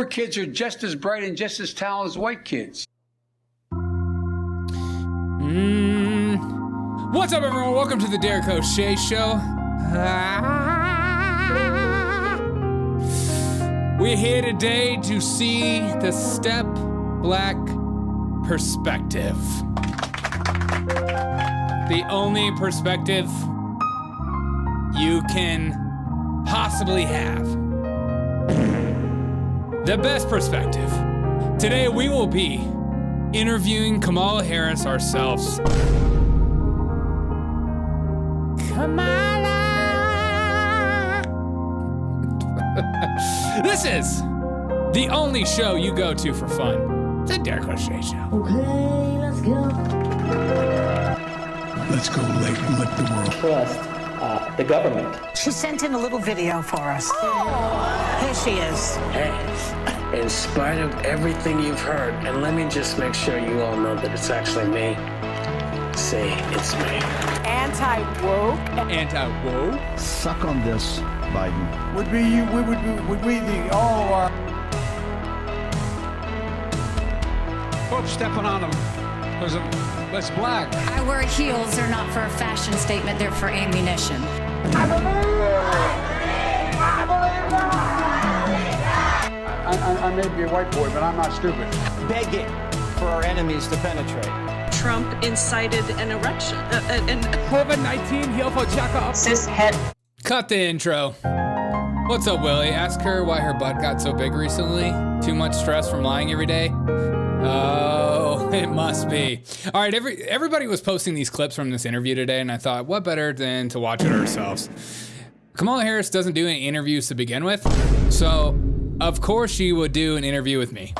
poor kids are just as bright and just as talented as white kids. What's up, everyone? Welcome to the Derek O'Shea Show. We're here today to see the Step Black perspective. The only perspective you can possibly have. The best perspective. Today we will be interviewing Kamala Harris ourselves. Kamala! This is the only show you go to for fun. The Derek O'Shea Show. Okay, let's go. Let's go lick the world. Trust the government. She sent in a little video for us. Oh. Here she is. Hey, in spite of everything you've heard, and let me just make sure you all know that it's actually me. Say it's me. Anti-woke. Anti-woke? Suck on this, Biden. Would we the all folks stepping on them? That's black. I wear heels. They're not for a fashion statement. They're for ammunition. I may be a white boy, but I'm not stupid. Begging for our enemies to penetrate. Trump incited an erection. COVID-19 heal for checkup. Cishet. Cut the intro. What's up, Willie? Ask her why her butt got so big recently. Too much stress from lying every day? Oh, it must be. All right, everybody was posting these clips from this interview today, and I thought, what better than to watch it ourselves? Kamala Harris doesn't do any interviews to begin with, so of course she would do an interview with me.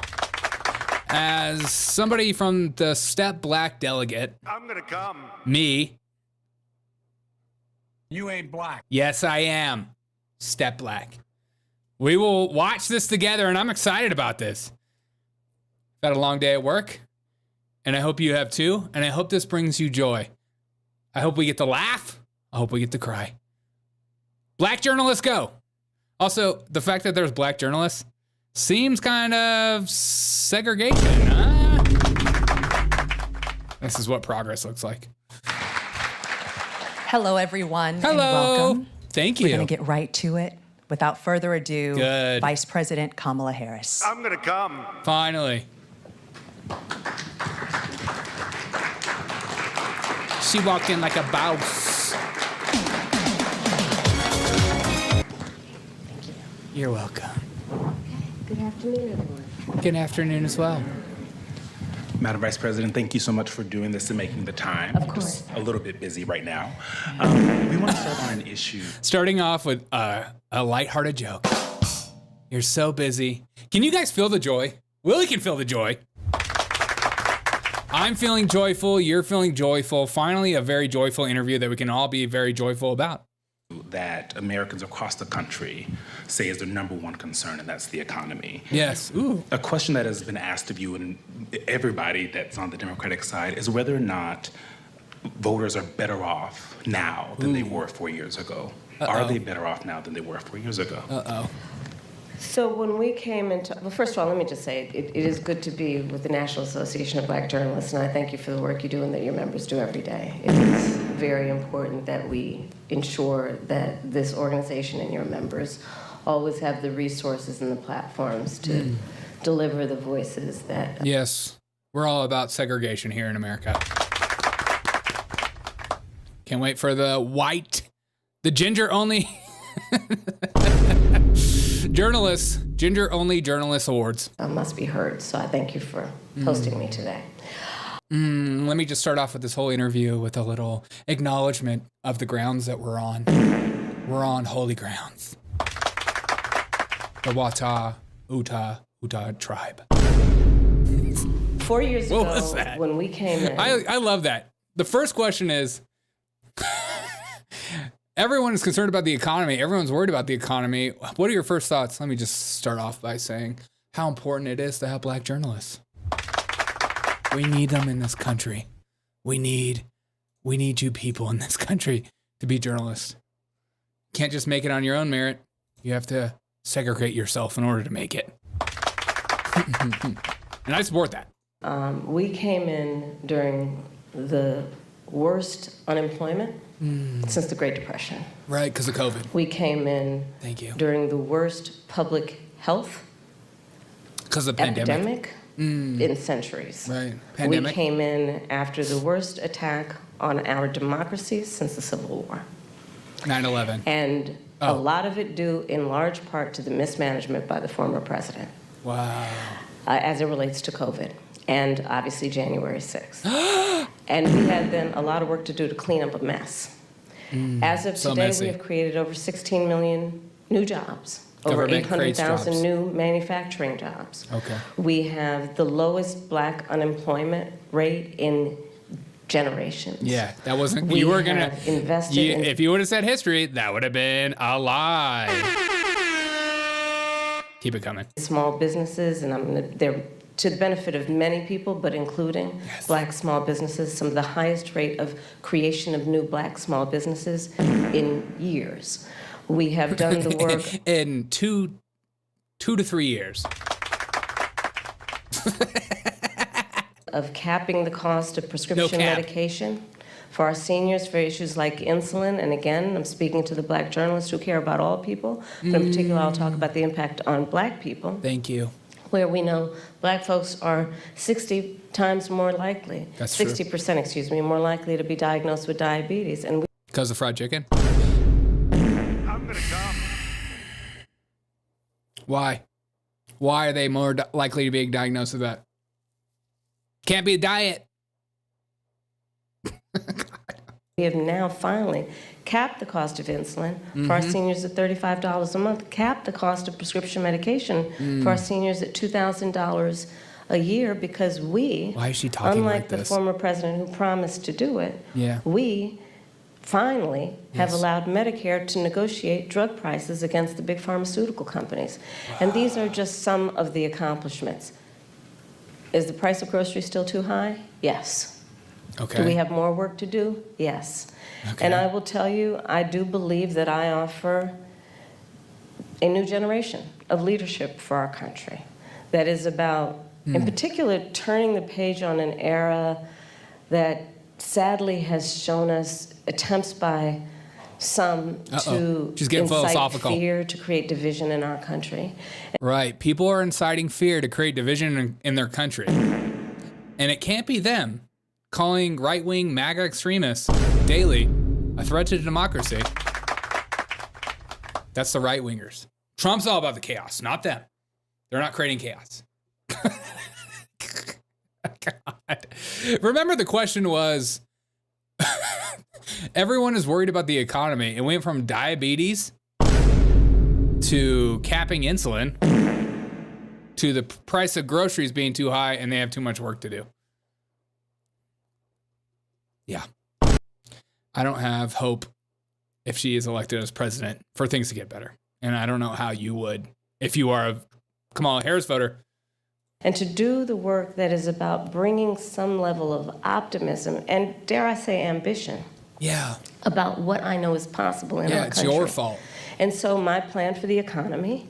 As somebody from the Step Black delegate, I'm gonna come. me. You ain't black. Yes, I am. Step Black. We will watch this together, and I'm excited about this. Had a long day at work, and I hope you have too, and I hope this brings you joy. I hope we get to laugh. I hope we get to cry. Black journalists go. Also, the fact that there's black journalists seems kind of segregation. Huh? This is what progress looks like. Hello, everyone. Hello. And welcome. Thank you. We're going to get right to it. Without further ado, Good. Vice President Kamala Harris. I'm gonna come. Finally. She walked in like a boss. You're welcome. Good afternoon, everyone. Good afternoon as well. Madam Vice President, thank you so much for doing this and making the time. Of course. Just a little bit busy right now. We want to start on an issue. Starting off with a lighthearted joke. You're so busy. Can you guys feel the joy? Willie can feel the joy. I'm feeling joyful. You're feeling joyful. Finally, a very joyful interview that we can all be very joyful about. That Americans across the country say is their number one concern, and that's the economy. Yes. Ooh. A question that has been asked of you and everybody that's on the Democratic side is whether or not voters are better off now than they were 4 years ago. Are they better off now than they were 4 years ago? So when we came into, well, first of all, let me just say, it is good to be with the National Association of Black Journalists, and I thank you for the work you do and that your members do every day. It is very important that we ensure that this organization and your members always have the resources and the platforms to deliver the voices that... Yes, we're all about segregation here in America. Can't wait for the ginger-only ginger-only journalist awards. must be heard, so I thank you for hosting me today. Let me just start off with this whole interview with a little acknowledgement of the grounds that we're on. We're on holy grounds. The Wata Uta tribe. 4 years ago, What was that? when we came in... I love that. The first question is, everyone is concerned about the economy. Everyone's worried about the economy. What are your first thoughts? Let me just start off by saying how important it is to have black journalists. We need them in this country. We need you people in this country to be journalists. Can't just make it on your own merit. You have to segregate yourself in order to make it. And I support that. We came in during the worst unemployment since the Great Depression. Right, because of COVID. We came in Thank you. during the worst public health Because of the pandemic. in centuries. Right. Pandemic. We came in after the worst attack on our democracy since the Civil War. 9/11. And a lot of it due in large part to the mismanagement by the former president. Wow. As it relates to COVID. And obviously January 6th. And we had then a lot of work to do to clean up a mess. As of so today, messy. we have created over 16 million new jobs. Government over creates 800,000 jobs. new manufacturing jobs. Okay. We have the lowest black unemployment rate in generations. Yeah, that wasn't. We You were gonna have invested in- If you would have said history, that would have been a lie. Keep it coming. Small businesses, and they're to the benefit of many people, but including black small businesses, some of the highest rate of creation of new black small businesses in years. We have done the work in two to 3 years. of capping the cost of prescription cap. medication for our seniors for issues like insulin. And again, I'm speaking to the black journalists who care about all people, but in particular, I'll talk about the impact on black people. Thank you. Where we know black folks are 60 times more likely, That's true. 60%, excuse me, more likely to be diagnosed with diabetes. And Because of fried chicken? I'm gonna come. Why? Why are they more likely to be diagnosed with that? Can't be a diet. we have now finally capped the cost of insulin for our seniors at $35 a month, capped the cost of prescription medication for our seniors at $2,000 a year, because we, Why is she talking unlike like the this? former president who promised to do it, Yeah. we finally have Yes. allowed Medicare to negotiate drug prices against the big pharmaceutical companies. And these are just some of the accomplishments. Is the price of groceries still too high? Yes. Okay. Do we have more work to do? Yes. Okay. And I will tell you, I do believe that I offer a new generation of leadership for our country that is about, in particular, turning the page on an era that sadly has shown us attempts by some to She's getting incite philosophical. fear, to create division in our country. Right. People are inciting fear to create division in their country. And it can't be them calling right-wing MAGA extremists daily a threat to democracy. That's the right-wingers. Trump's all about the chaos, not them. They're not creating chaos. God. Remember, the question was, everyone is worried about the economy. It went from diabetes to capping insulin to the price of groceries being too high and they have too much work to do. Yeah. I don't have hope if she is elected as president for things to get better. And I don't know how you would if you are a Kamala Harris voter. And to do the work that is about bringing some level of optimism and, dare I say, ambition. Yeah. About what I know is possible in our country. Yeah, it's your fault. And so my plan for the economy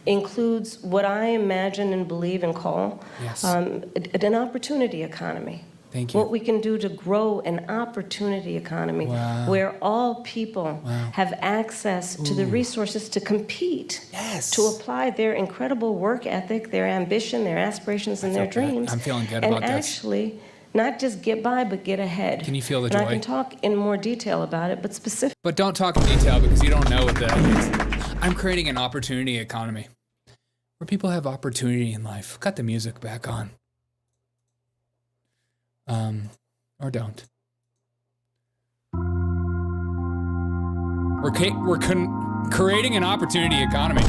includes what I imagine and believe and call an opportunity economy. Thank you. What we can do to grow an opportunity economy where all people have access to the resources to compete, to apply their incredible work ethic, their ambition, their aspirations, and their dreams. I'm feeling good and about this. actually not just get by, but get ahead. Can you feel the and joy? I can talk in more detail about it, but specifically. But don't talk in detail because you don't know what that is. I'm creating an opportunity economy where people have opportunity in life. Cut the music back on. Or don't. We're creating an opportunity economy.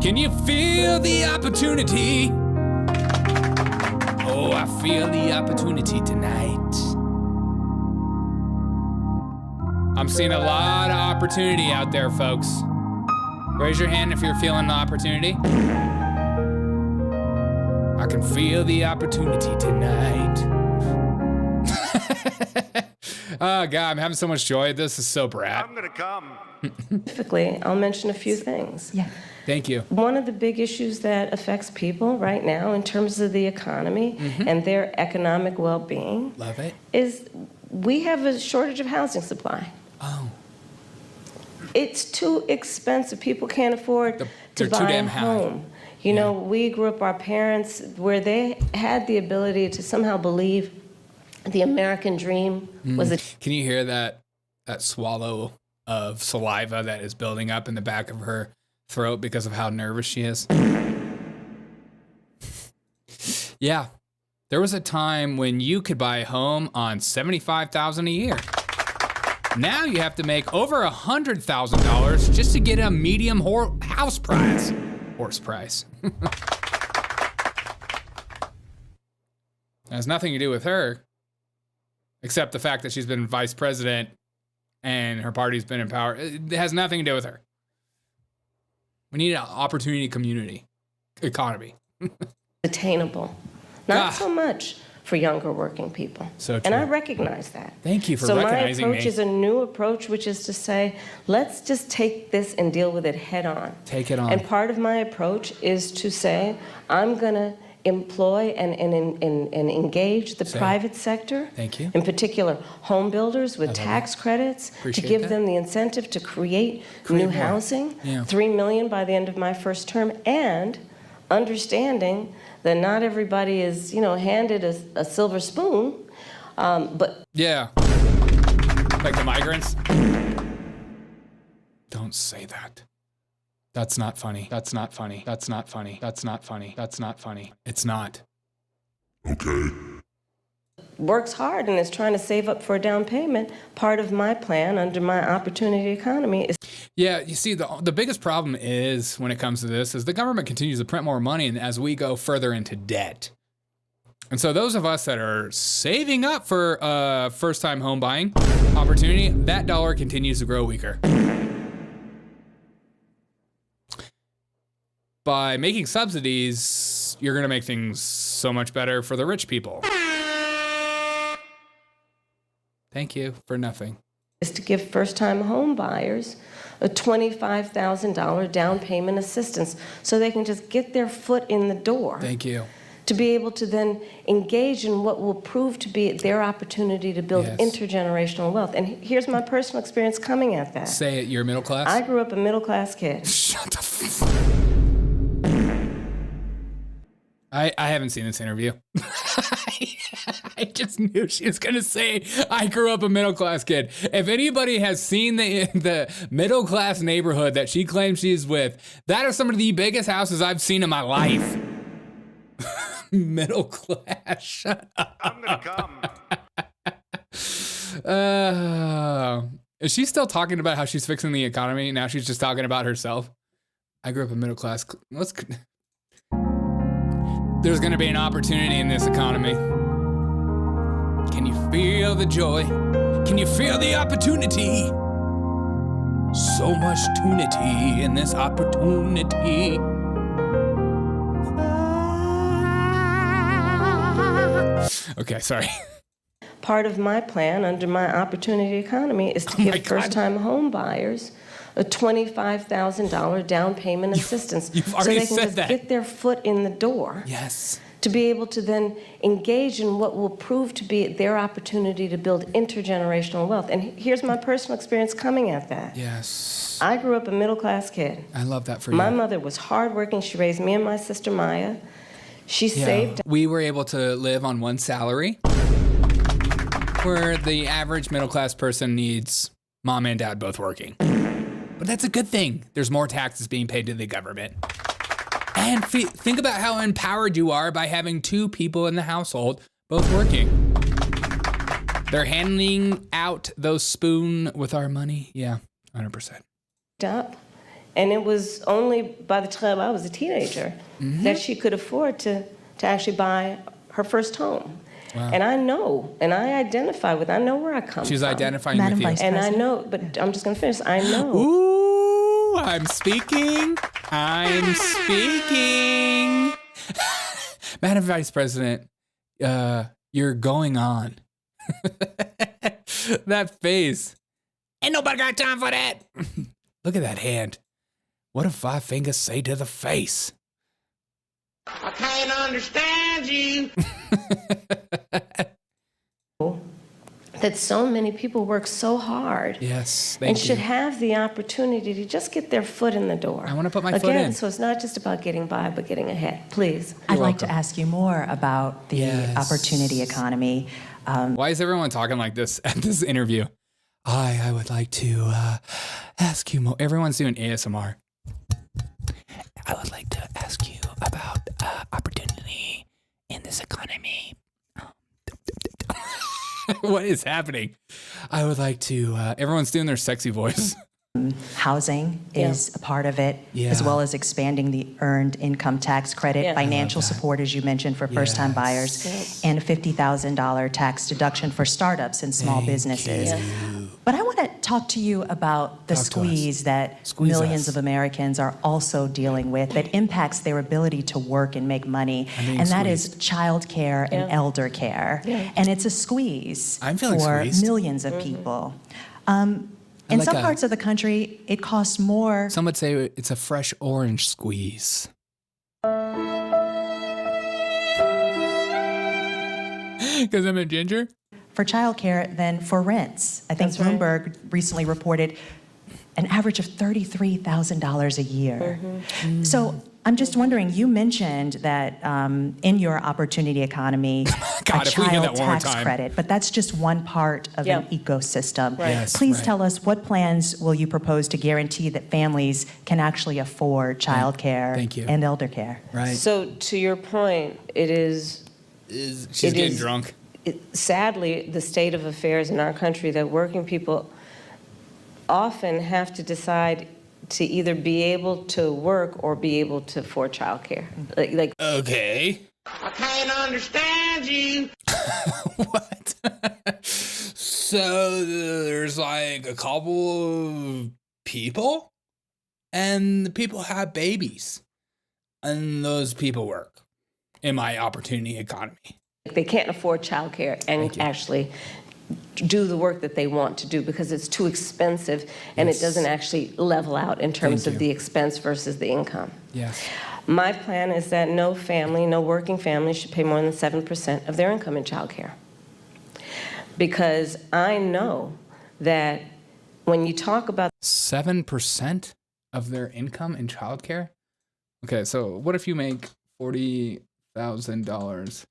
Can you feel the opportunity? Oh, I feel the opportunity tonight. I'm seeing a lot of opportunity out there, folks. Raise your hand if you're feeling the opportunity. I can feel the opportunity tonight. Oh, God, I'm having so much joy. This is so brat. I'm gonna come. Specifically, I'll mention a few things. Yeah. Thank you. One of the big issues that affects people right now in terms of the economy and their economic well-being Love it. is we have a shortage of housing supply. Oh. It's too expensive. People can't afford They're to too buy a damn high. home. You know, we grew up, our parents, where they had the ability to somehow believe the American dream was a... Can you hear that swallow of saliva that is building up in the back of her throat because of how nervous she is? Yeah. There was a time when you could buy a home on $75,000 a year. Now you have to make over $100,000 just to get a medium house price. Horse price. It has nothing to do with her, except the fact that she's been vice president and her party's been in power. It has nothing to do with her. We need an opportunity community economy. attainable. Not so much for younger working people. So true. And I recognize that. Thank you for so recognizing my approach me. is a new approach, which is to say, let's just take this and deal with it head on. Take it on. And part of my approach is to say, I'm going to employ and engage the private sector. Thank you. In particular, home builders with tax credits to give them the incentive to create new more. housing. Yeah. 3 million by the end of my first term, and understanding that not everybody is, handed a silver spoon, but... Yeah. Like the migrants? Don't say that. That's not funny. That's not funny. That's not funny. That's not funny. That's not funny. It's not. Okay. works hard and is trying to save up for a down payment. Part of my plan under my opportunity economy is... Yeah, you see, the biggest problem is when it comes to this is the government continues to print more money and as we go further into debt. And so those of us that are saving up for first-time home buying opportunity, that dollar continues to grow weaker. By making subsidies, you're going to make things so much better for the rich people. Thank you for nothing. Is to give first-time home buyers a $25,000 down payment assistance so they can just get their foot in the door. Thank you. To be able to then engage in what will prove to be their opportunity to build intergenerational wealth. And here's my personal experience coming at that. Say it, you're middle class? I grew up a middle-class kid. Shut the f... I haven't seen this interview. I just knew she was going to say, I grew up a middle-class kid. If anybody has seen the middle-class neighborhood that she claims she's with, that are some of the biggest houses I've seen in my life. Middle class, shut up. I'm gonna come. Is she still talking about how she's fixing the economy? Now she's just talking about herself. I grew up a middle class. There's gonna be an opportunity in this economy. Can you feel the joy? Can you feel the opportunity? So much tunity in this opportunity. Okay, sorry. Part of my plan under my opportunity economy is to give first-time home buyers a $25,000 down payment assistance so they can just get their foot in the door. Yes. To be able to then engage in what will prove to be their opportunity to build intergenerational wealth. And here's my personal experience coming at that. Yes. I grew up a middle-class kid. I love that for you. My mother was hardworking. She raised me and my sister Maya. She saved. We were able to live on one salary, where the average middle-class person needs mom and dad both working. But that's a good thing. There's more taxes being paid to the government. And think about how empowered you are by having two people in the household both working. They're handing out those spoon with our money. Yeah, 100%. Up. And it was only by the time I was a teenager that she could afford to actually buy her first home. Wow. And I know, and I identify with, I know where I come from. She's identifying with you. And I know, but I'm just going to finish. I know. Ooh, I'm speaking. I'm speaking. Madam Vice President, you're going on. That face. Ain't nobody got time for that. Look at that hand. What do 5 fingers say to the face? I can't understand you. That so many people work so hard. Yes, and should have the opportunity to just get their foot in the door. I want to put my foot in. Again, so it's not just about getting by, but getting ahead. Please. I'd like to ask you more about the opportunity economy. Why is everyone talking like this at this interview? I would like to ask you more. Everyone's doing ASMR. I would like to ask you about opportunity in this economy. What is happening? I would like to, everyone's doing their sexy voice. Housing is a part of it, as well as expanding the earned income tax credit, financial support, as you mentioned, for first-time buyers, and a $50,000 tax deduction for startups and small businesses. But I want to talk to you about the squeeze that millions of Americans are also dealing with that impacts their ability to work and make money, and that is child care and elder care. And it's a squeeze for millions of people. In some parts of the country, it costs more. Some would say it's a fresh orange squeeze. Because I'm a ginger? For childcare than for rents. I think Bloomberg recently reported an average of $33,000 a year. So I'm just wondering, you mentioned that in your opportunity economy, God, a child tax credit, but that's just one part of an ecosystem. Please tell us, what plans will you propose to guarantee that families can actually afford child care and elder care? So to your point, she's getting drunk. Sadly, the state of affairs in our country that working people often have to decide to either be able to work or be able to afford childcare. Okay. I can't understand you. What? So there's like a couple of people, and the people have babies, and those people work in my opportunity economy. They can't afford childcare and actually do the work that they want to do because it's too expensive and it doesn't actually level out in terms of the expense versus the income. My plan is that no family, no working family should pay more than 7% of their income in childcare. Because I know that when you talk about 7% of their income in childcare? Okay, so what if you make $40,000?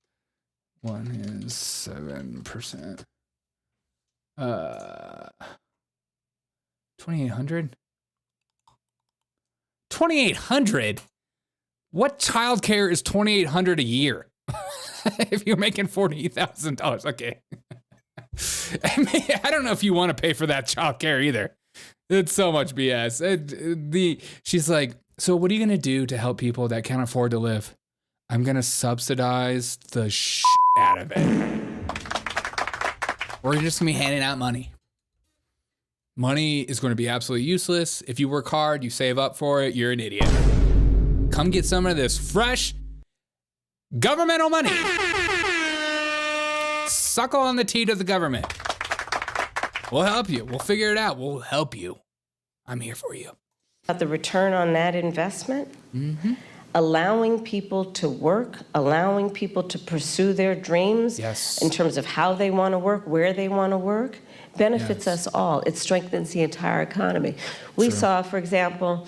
One is 7%. 2,800? 2,800? What childcare is $2,800 a year? If you're making $40,000, okay. I don't know if you want to pay for that childcare either. It's so much BS. She's like, so what are you gonna do to help people that can't afford to live? I'm gonna subsidize the shit out of it. We're just gonna be handing out money. Money is gonna be absolutely useless. If you work hard, you save up for it, you're an idiot. Come get some of this fresh governmental money. Suckle on the teat of the government. We'll help you. We'll figure it out. We'll help you. I'm here for you. the return on that investment, allowing people to work, allowing people to pursue their dreams in terms of how they want to work, where they want to work, benefits us all. It strengthens the entire economy. We saw, for example,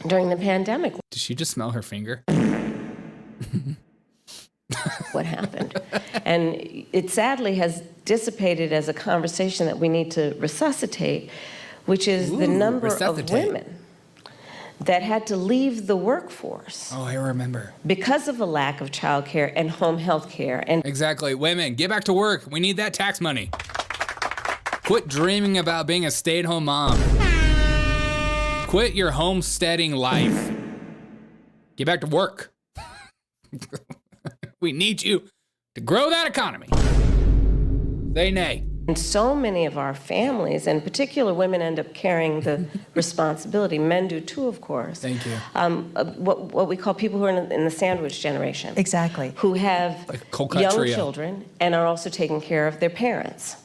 during the pandemic. Did she just smell her finger? What happened. And it sadly has dissipated as a conversation that we need to resuscitate, which is the number of women that had to leave the workforce. Oh, I remember. Because of a lack of childcare and home health care. And exactly. Women, get back to work. We need that tax money. Quit dreaming about being a stay-at-home mom. Quit your homesteading life. Get back to work. We need you to grow that economy. Say nay. And so many of our families, and particular women, end up carrying the responsibility. Men do too, of course. Thank you. What we call people who are in the sandwich generation. Exactly. Who have like young children and are also taking care of their parents.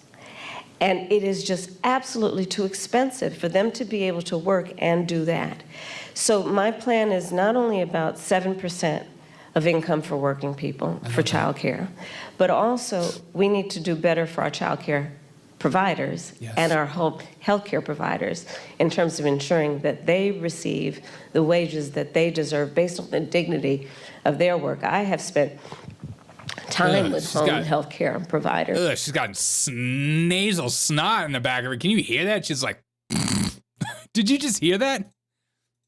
And it is just absolutely too expensive for them to be able to work and do that. So my plan is not only about 7% of income for working people for child care, but also we need to do better for our child care providers and our health care providers in terms of ensuring that they receive the wages that they deserve based on the dignity of their work. I have spent time with home health care providers. She's got nasal snot in the back of her. Can you hear that? She's like, did you just hear that?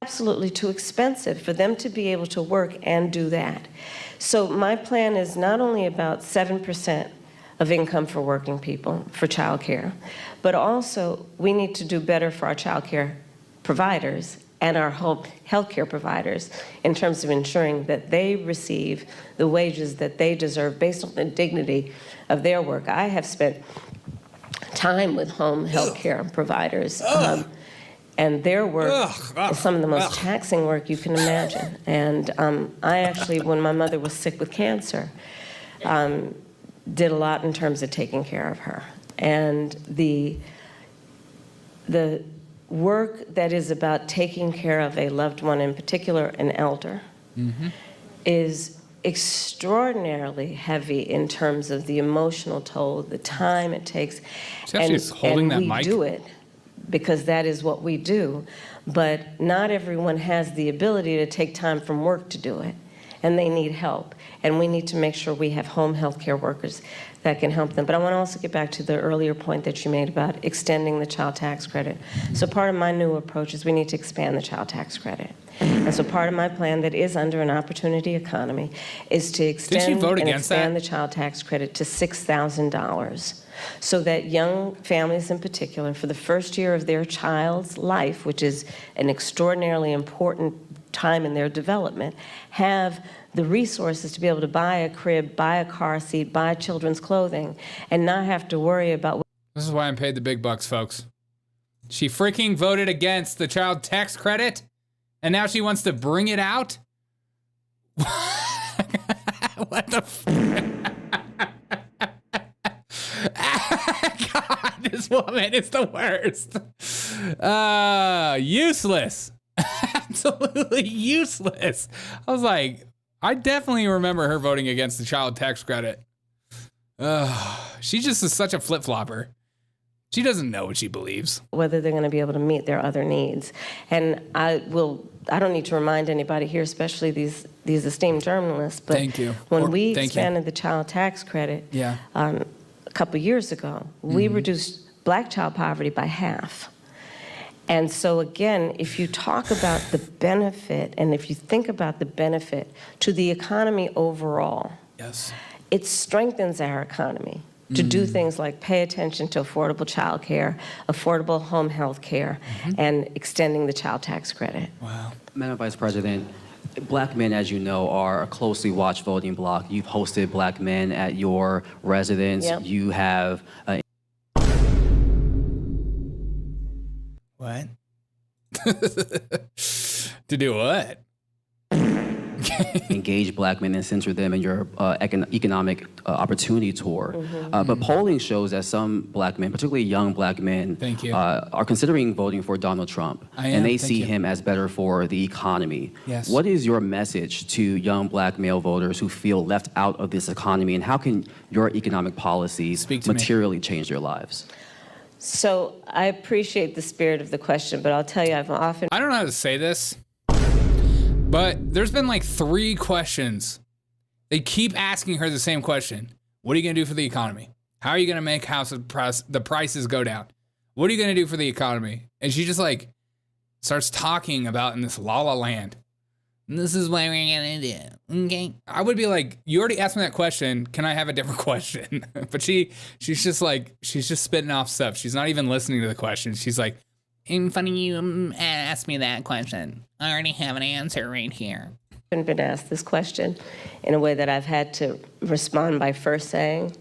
Absolutely too expensive for them to be able to work and do that. So my plan is not only about 7% of income for working people for child care, but also we need to do better for our child care providers and our health care providers in terms of ensuring that they receive the wages that they deserve based on the dignity of their work. I have spent time with home health care providers, and their work is some of the most taxing work you can imagine. And I actually, when my mother was sick with cancer, did a lot in terms of taking care of her. And the work that is about taking care of a loved one, in particular an elder, is extraordinarily heavy in terms of the emotional toll, the time it takes. And we do it because that is what we do, but not everyone has the ability to take time from work to do it, and they need help. And we need to make sure we have home health care workers that can help them. But I want to also get back to the earlier point that you made about extending the child tax credit. So part of my new approach is we need to expand the child tax credit. And so part of my plan that is under an opportunity economy is to extend and expand the child tax credit to $6,000 so that young families in particular, for the first year of their child's life, which is an extraordinarily important time in their development, have the resources to be able to buy a crib, buy a car seat, buy children's clothing, and not have to worry about... This is why I'm paid the big bucks, folks. She freaking voted against the child tax credit, and now she wants to bring it out? What the God, this woman is the worst. Useless. Absolutely useless. I was like, I definitely remember her voting against the child tax credit. She just is such a flip-flopper. She doesn't know what she believes. Whether they're going to be able to meet their other needs. And I don't need to remind anybody here, especially these esteemed journalists, but when we expanded the child tax credit a couple years ago, we reduced black child poverty by half. And so again, if you talk about the benefit and if you think about the benefit to the economy overall, it strengthens our economy to do things like pay attention to affordable child care, affordable home health care, and extending the child tax credit. Wow. Madam Vice President, Black men, as you know, are a closely watched voting bloc. You've hosted Black men at your residence. You have... What? To do what? Engage Black men and center them in your economic opportunity tour. But polling shows that some Black men, particularly young Black men, are considering voting for Donald Trump. And they see him as better for the economy. What is your message to young Black male voters who feel left out of this economy, and how can your economic policies materially change their lives? So I appreciate the spirit of the question, but I'll tell you, I've often... I don't know how to say this, but there's been like 3 questions. They keep asking her the same question. What are you going to do for the economy? How are you going to make the prices go down? What are you going to do for the economy? And she just like starts talking about in this la la land. This is what we're going to do. Okay. I would be like, you already asked me that question. Can I have a different question? But she's just spitting off stuff. She's not even listening to the question. She's like, in front of you, ask me that question. I already have an answer right here. I've been asked this question in a way that I've had to respond by first saying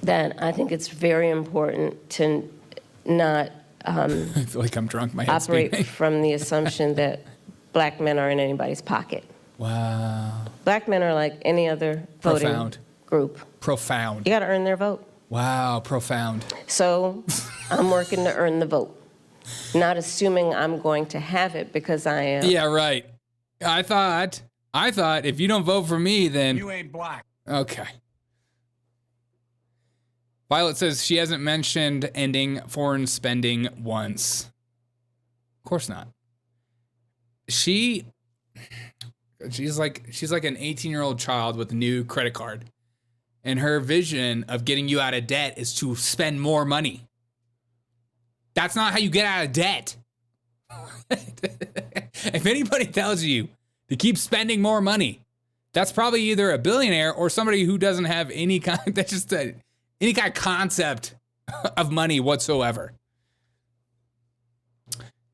that I think it's very important to not I feel like I'm drunk. My head's operate spinning. from the assumption that Black men are in anybody's pocket. Wow. Black men are like any other voting group. Profound. You got to earn their vote. Wow, profound. So I'm working to earn the vote, not assuming I'm going to have it because I am. Yeah, right. I thought if you don't vote for me, then You ain't black. Okay. Violet says she hasn't mentioned ending foreign spending once. Of course not. She's like an 18-year-old child with a new credit card. And her vision of getting you out of debt is to spend more money. That's not how you get out of debt. If anybody tells you to keep spending more money, that's probably either a billionaire or somebody who doesn't have any kind of concept of money whatsoever.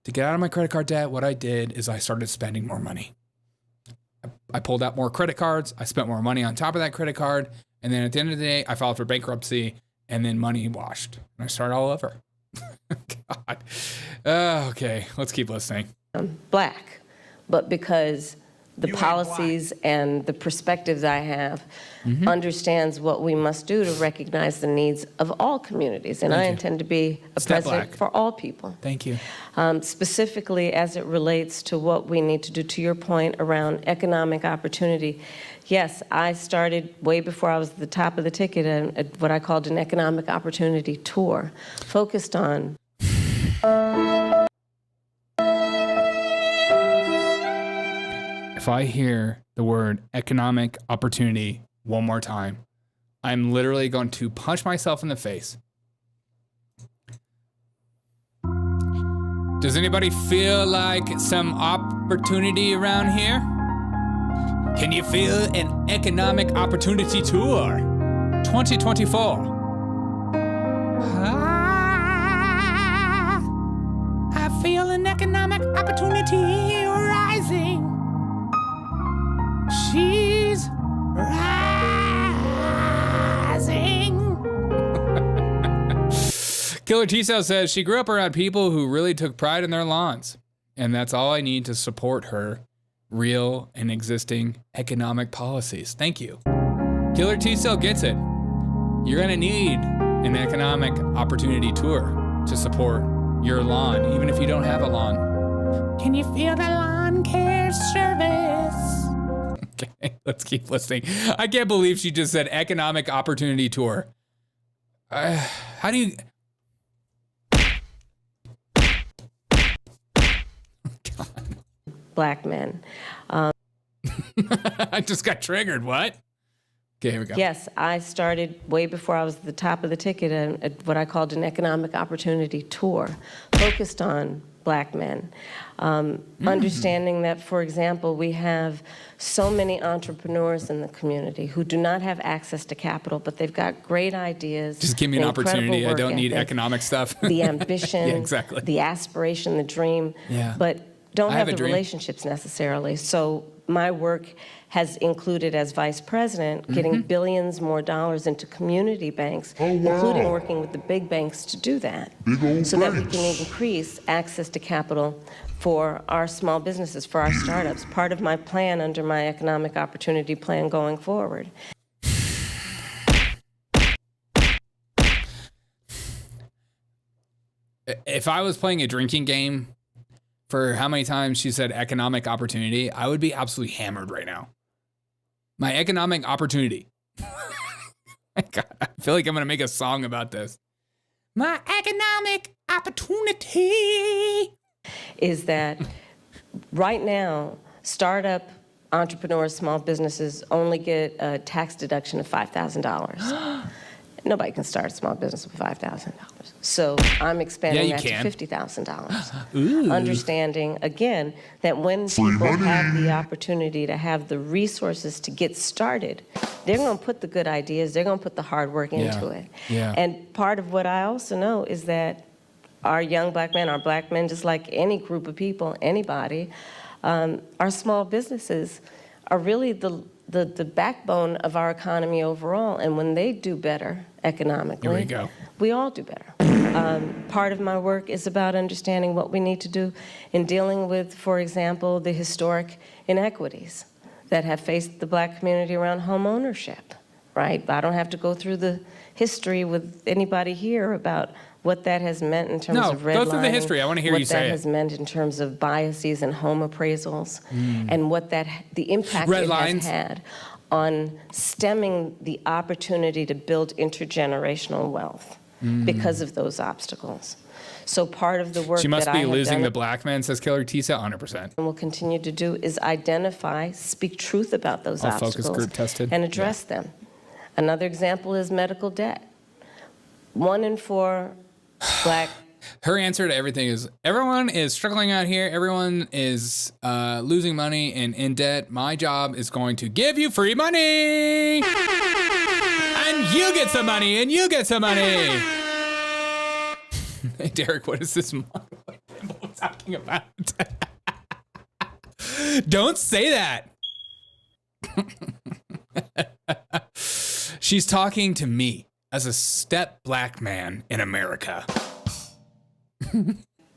To get out of my credit card debt, what I did is I started spending more money. I pulled out more credit cards. I spent more money on top of that credit card. And then at the end of the day, I filed for bankruptcy and then money washed. And I started all over. God. Okay, let's keep listening. Black, but because the policies and the perspectives I have understands what we must do to recognize the needs of all communities. And I intend to be a president for all people. Thank you. Specifically as it relates to what we need to do, to your point around economic opportunity. Yes, I started way before I was at the top of the ticket at what I called an economic opportunity tour, focused on if I hear the word economic opportunity one more time, I'm literally going to punch myself in the face. Does anybody feel like some opportunity around here? Can you feel an economic opportunity tour 2024? I feel an economic opportunity rising. She's rising. Killer T-Cell says she grew up around people who really took pride in their lawns. And that's all I need to support her real and existing economic policies. Thank you. Killer T-Cell gets it. You're gonna need an economic opportunity tour to support your lawn, even if you don't have a lawn. Can you feel the lawn care service? Okay, let's keep listening. I can't believe she just said economic opportunity tour. How do you... Black men. I just got triggered. What? Okay, here we go. Yes, I started way before I was at the top of the ticket at what I called an economic opportunity tour, focused on Black men. Understanding that, for example, we have so many entrepreneurs in the community who do not have access to capital, but they've got great ideas. Just give me an opportunity. I don't need economic stuff. The ambition, yeah, exactly. The aspiration, the dream, yeah. but don't have the dream. relationships necessarily. So my work has included, as vice president, getting billions more dollars into community banks, including working with the big banks to do that, so that we can increase access to capital for our small businesses, for our startups. Part of my plan under my economic opportunity plan going forward. If I was playing a drinking game for how many times she said economic opportunity, I would be absolutely hammered right now. My economic opportunity. God, I feel like I'm going to make a song about this. My economic opportunity is that right now, startup entrepreneurs, small businesses only get a tax deduction of $5,000. Nobody can start a small business with $5,000. So I'm expanding that to $50,000. Understanding, again, that when people have the opportunity to have the resources to get started, they're going to put the good ideas, they're going to put the hard work into it. Yeah. And part of what I also know is that our young Black men, our Black men, just like any group of people, anybody, our small businesses are really the backbone of our economy overall, and when they do better economically, here we go. We all do better. Part of my work is about understanding what we need to do in dealing with, for example, the historic inequities that have faced the Black community around home ownership, right? I don't have to go through the history with anybody here about what that has meant in terms of redlining. No, go through the history. I want to hear you say it. What that has meant in terms of biases and home appraisals, and what the impact it has had on stemming the opportunity to build intergenerational wealth because of those obstacles. So part of the work she must that be I have losing done the black man, says Killer Tisa, 100%. and will continue to do is identify, speak truth about those obstacles, focus group tested. and address them. Another example is medical debt. 1 in 4 black. Her answer to everything is, everyone is struggling out here. Everyone is losing money and in debt. My job is going to give you free money. And you get some money, and you get some money. Hey, Derek, what is this What talking about? Don't say that. She's talking to me as a step black man in America.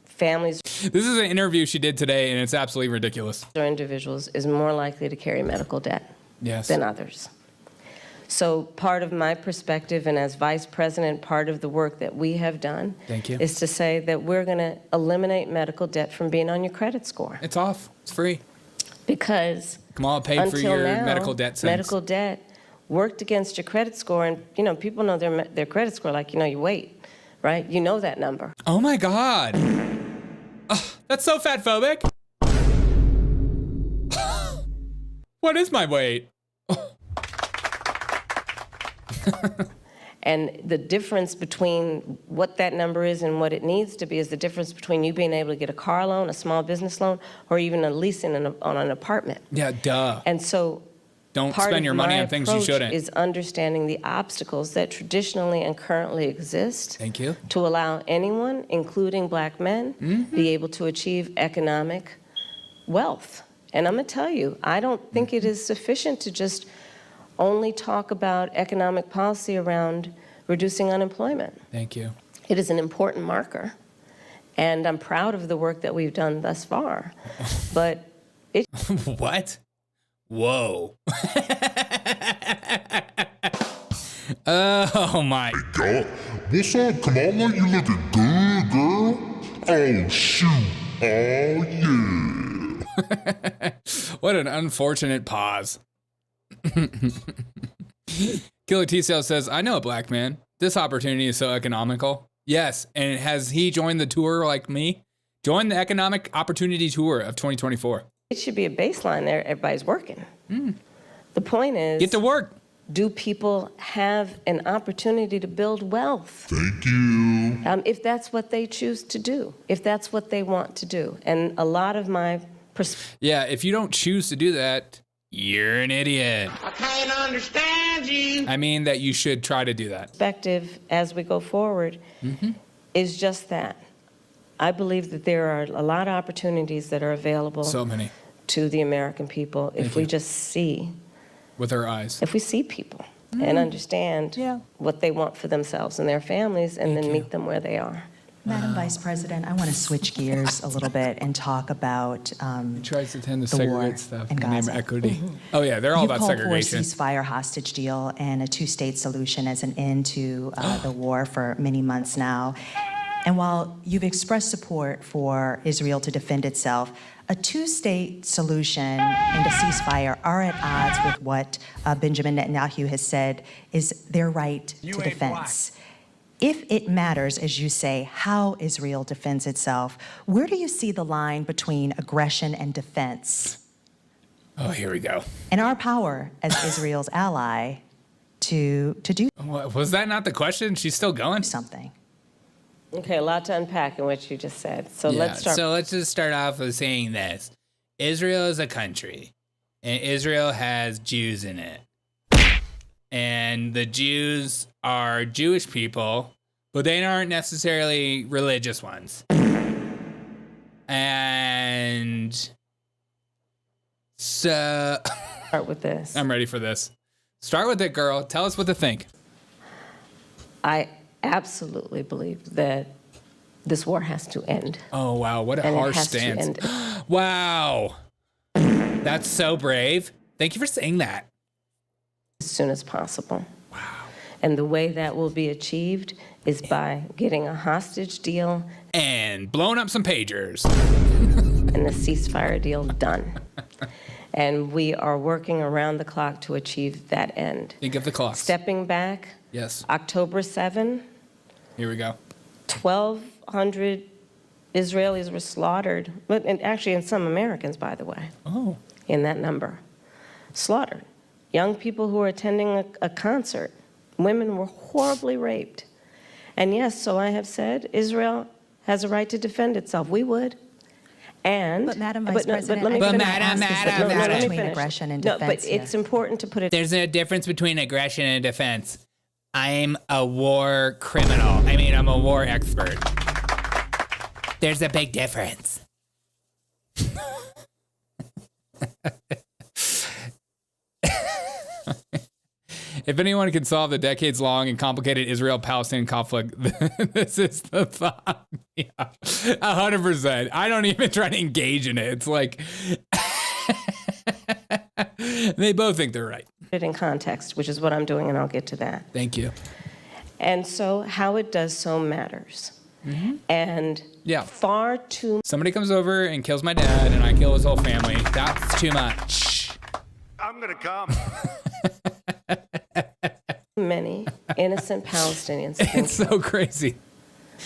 Families. This is an interview she did today, and it's absolutely ridiculous. Or individuals is more likely to carry medical debt yes. than others. So part of my perspective, and as vice president, part of the work that we have done Thank you. is to say that we're going to eliminate medical debt from being on your credit score. It's off. It's free. Because Kamala paid for your now, medical debt since. Medical debt worked against your credit score, and people know their credit score like you weight, right? You know that number. Oh my God. Oh, that's so fat phobic. What is my weight? And the difference between what that number is and what it needs to be is the difference between you being able to get a car loan, a small business loan, or even a lease on an apartment. Yeah, duh. And so don't spend your money on things you shouldn't. Is understanding the obstacles that traditionally and currently exist. Thank you. To allow anyone, including black men, be able to achieve economic wealth. And I'm going to tell you, I don't think it is sufficient to just only talk about economic policy around reducing unemployment. Thank you. It is an important marker, and I'm proud of the work that we've done thus far. But it. What? Whoa. Oh my God. What's up, Kamala? You looking good, girl? Oh, shoot. Oh, yeah. What an unfortunate pause. Killer T-Cell says, I know a black man. This opportunity is so economical. Yes, and has he joined the tour like me? Join the Economic Opportunity Tour of 2024. It should be a baseline there. Everybody's working. The point is, get to work. Do people have an opportunity to build wealth? Thank you. If that's what they choose to do, if that's what they want to do. And a lot of my yeah, if you don't choose to do that, you're an idiot. I can't understand you. I mean that you should try to do that. Perspective as we go forward is just that. I believe that there are a lot of opportunities that are available so many to the American people if we just see with our eyes. If we see people and understand what they want for themselves and their families and then meet them where they are. Madam Vice President, I want to switch gears a little bit and talk about he tries to attend the war segregate stuff in in the name of Gaza. equity. Oh yeah, they're all about segregation. You called for a ceasefire hostage deal and a two-state solution as an end to the war for many months now. And while you've expressed support for Israel to defend itself, a two-state solution and a ceasefire are at odds with what Benjamin Netanyahu has said is their right to defense. If it matters, as you say, how Israel defends itself, where do you see the line between aggression and defense? Oh, here we go. And our power as Israel's ally to do was that not the question? She's still going? Something. Okay, a lot to unpack in what you just said. So let's start. So let's just start off with saying this. Israel is a country, and Israel has Jews in it. And the Jews are Jewish people, but they aren't necessarily religious ones. And so... Start with this. I'm ready for this. Start with it, girl. Tell us what to think. I absolutely believe that this war has to end. Oh, wow. What a harsh stance. Wow. That's so brave. Thank you for saying that. as soon as possible. Wow. And the way that will be achieved is by getting a hostage deal and blowing up some pagers and the ceasefire deal done. And we are working around the clock to achieve that end. Think of the clock. Stepping back. Yes. October 7. Here we go. 1,200 Israelis were slaughtered, and actually, and some Americans, by the way. Oh. In that number. Slaughtered. Young people who were attending a concert. Women were horribly raped. And yes, so I have said, Israel has a right to defend itself. We would. And, but Madam Vice President, let me finish. Madam, between aggression and defense. No, but it's important to put it. There's a difference between aggression and defense. I'm a war criminal. I mean, I'm a war expert. There's a big difference. If anyone can solve the decades-long and complicated Israel-Palestinian conflict, this is the thought. Yeah, 100%. I don't even try to engage in it. It's like they both think they're right. In context, which is what I'm doing, and I'll get to that. Thank you. And so how it does so matters. Mm-hmm. And far too... Somebody comes over and kills my dad, and I kill his whole family. That's too much. I'm going to come. Many innocent Palestinians. It's so crazy.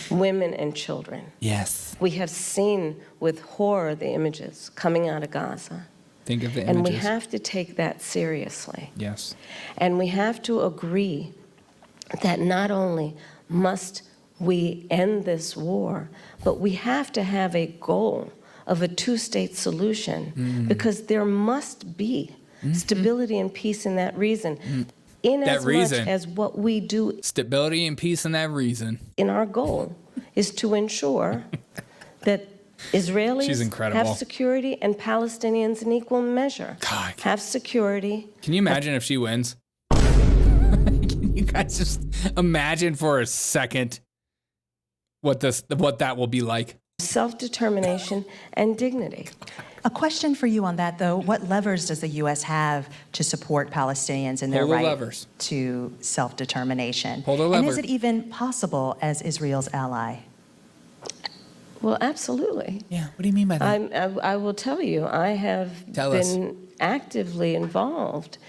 Women and children. Yes. We have seen with horror the images coming out of Gaza. Think of the images. And we have to take that seriously. Yes. And we have to agree that not only must we end this war, but we have to have a goal of a two-state solution because there must be stability and peace in that region. In as much as what we do, stability and peace in that region. In our goal is to ensure that Israelis have security and Palestinians in equal measure have security. Can you imagine if she wins? Can you guys just imagine for a second what that will be like? Self-determination and dignity. A question for you on that, though. What levers does the U.S. have to support Palestinians in their right to self-determination? And is it even possible as Israel's ally? Well, absolutely. Yeah, what do you mean by that? I will tell you, I have been actively involved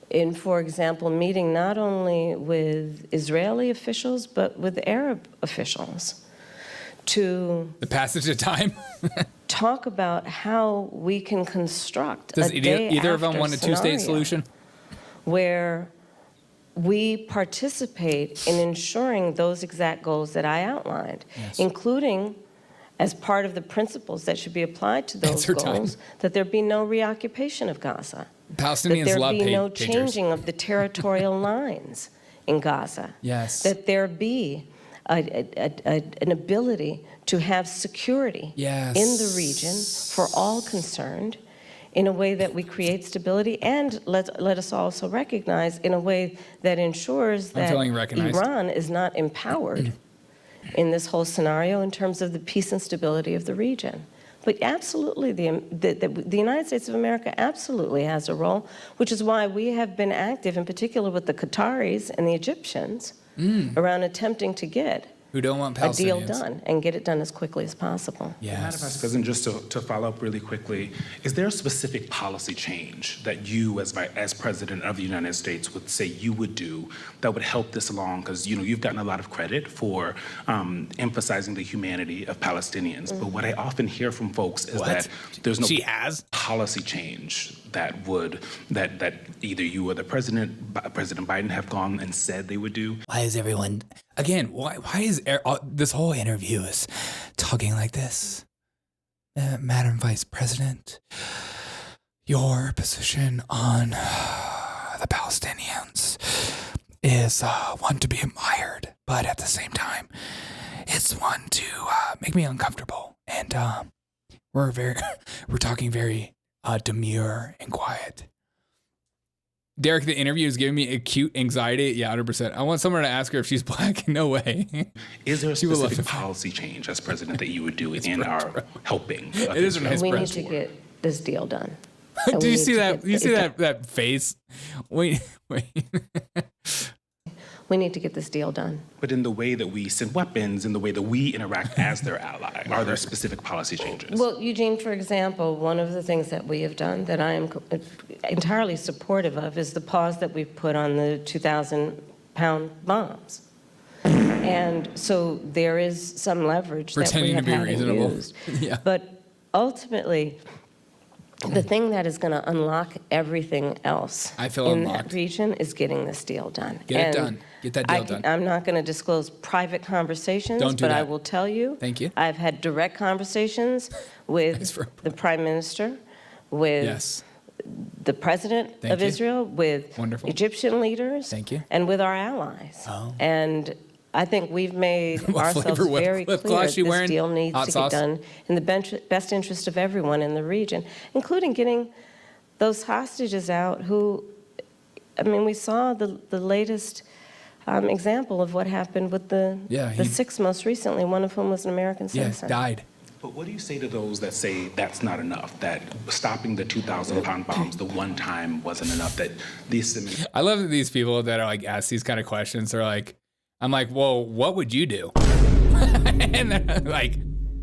in, for example, meeting not only with Israeli officials, but with Arab officials to... The passage of time? talk about how we can construct Does either of them want a two-state solution? Where we participate in ensuring those exact goals that I outlined, including as part of the principles that should be applied to those goals, that there be no reoccupation of Gaza. Palestinians love that there be no changing of the territorial lines in Gaza. Yes. That there be an ability to have security in the region for all concerned in a way that we create stability, and let us also recognize in a way that ensures that Iran is not empowered in this whole scenario in terms of the peace and stability of the region. But absolutely, the United States of America absolutely has a role, which is why we have been active, in particular with the Qataris and the Egyptians, around attempting to get who don't want a deal done and get it done as quickly as possible. Madam Vice President, just to follow up really quickly, is there a specific policy change that you, as President of the United States, would say you would do that would help this along? Because you've gotten a lot of credit for emphasizing the humanity of Palestinians, but what I often hear from folks is that there's no policy change that either you or the President Biden have gone and said they would do. Why is everyone again? Why is this whole interview is talking like this? Madam Vice President, your position on the Palestinians is one to be admired, but at the same time, it's one to make me uncomfortable. And we're talking very demure and quiet. Derek, the interview is giving me acute anxiety. Yeah, 100%. I want someone to ask her if she's black. No way. Is there a specific policy change as president that you would do in our helping? We need to get this deal done. Do you see that? You see that face? Wait. We need to get this deal done. But in the way that we send weapons, in the way that we interact as their ally, are there specific policy changes? Well, Eugene, for example, one of the things that we have done that I am entirely supportive of is the pause that we've put on the 2,000-pound bombs. And so there is some leverage that we have had used. Yeah. But ultimately, the thing that is going to unlock everything else in that region is getting this deal done. Get it done. Get that deal done. I'm not going to disclose private conversations, but I will tell you, Thank you. I've had direct conversations with the Prime Minister, with the President of Israel, with Egyptian leaders, and with our allies. And I think we've made ourselves very clear that this deal needs to get done in the best interest of everyone in the region, including getting those hostages out who, I mean, we saw the latest example of what happened with the six most recently, one of whom was an American citizen. Died. But what do you say to those that say that's not enough, that stopping the 2,000-pound bombs the one time wasn't enough, that these... I love that these people that are like ask these kind of questions are like, I'm like, well, what would you do? And they're like,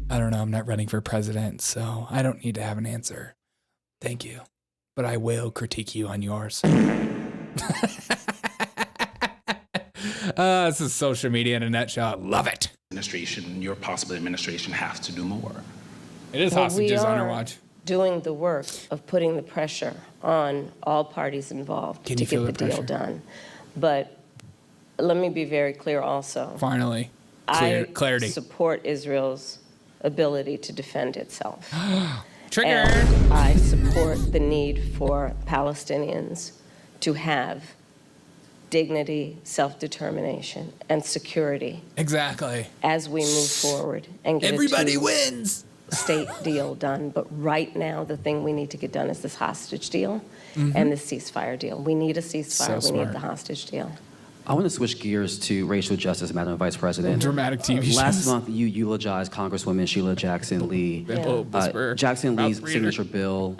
I don't know. I'm not running for president, so I don't need to have an answer. Thank you. But I will critique you on yours. This is social media in a nutshell. Love it. Administration, your possible administration has to do more. It is hostages on our watch. Doing the work of putting the pressure on all parties involved to get the deal done. But let me be very clear also. Finally, clarity. I support Israel's ability to defend itself. Trigger. And I support the need for Palestinians to have dignity, self-determination, and security. Exactly. As we move forward and get everybody wins. State deal done. But right now, the thing we need to get done is this hostage deal and this ceasefire deal. We need a ceasefire. We need the hostage deal. I want to switch gears to racial justice, Madam Vice President. Dramatic TV shows. Last month, you eulogized Congresswoman Sheila Jackson Lee. Jackson Lee's signature bill,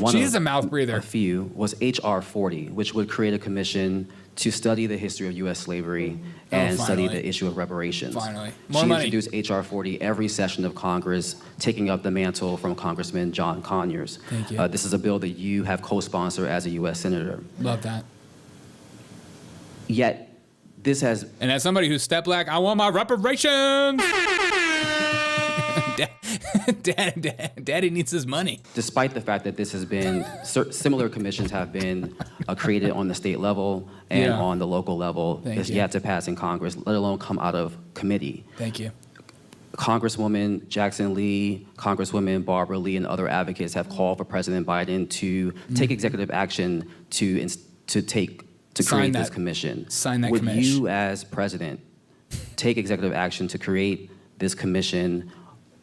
she is a mouth breather. A few, was H.R. 40, which would create a commission to study the history of U.S. slavery and study the issue of reparations. Finally. She introduced H.R. 40 every session of Congress, taking up the mantle from Congressman John Conyers. Thank you. This is a bill that you have co-sponsored as a U.S. Senator. Love that. Yet, this has... And as somebody who's step black, I want my reparations! Daddy needs his money. Despite the fact that this has been... similar commissions have been created on the state level and on the local level. It's yet to pass in Congress, let alone come out of committee. Thank you. Congresswoman Jackson Lee, Congresswoman Barbara Lee, and other advocates have called for President Biden to take executive action to create this commission. Sign that commission. Would commission. you, as president, take executive action to create this commission,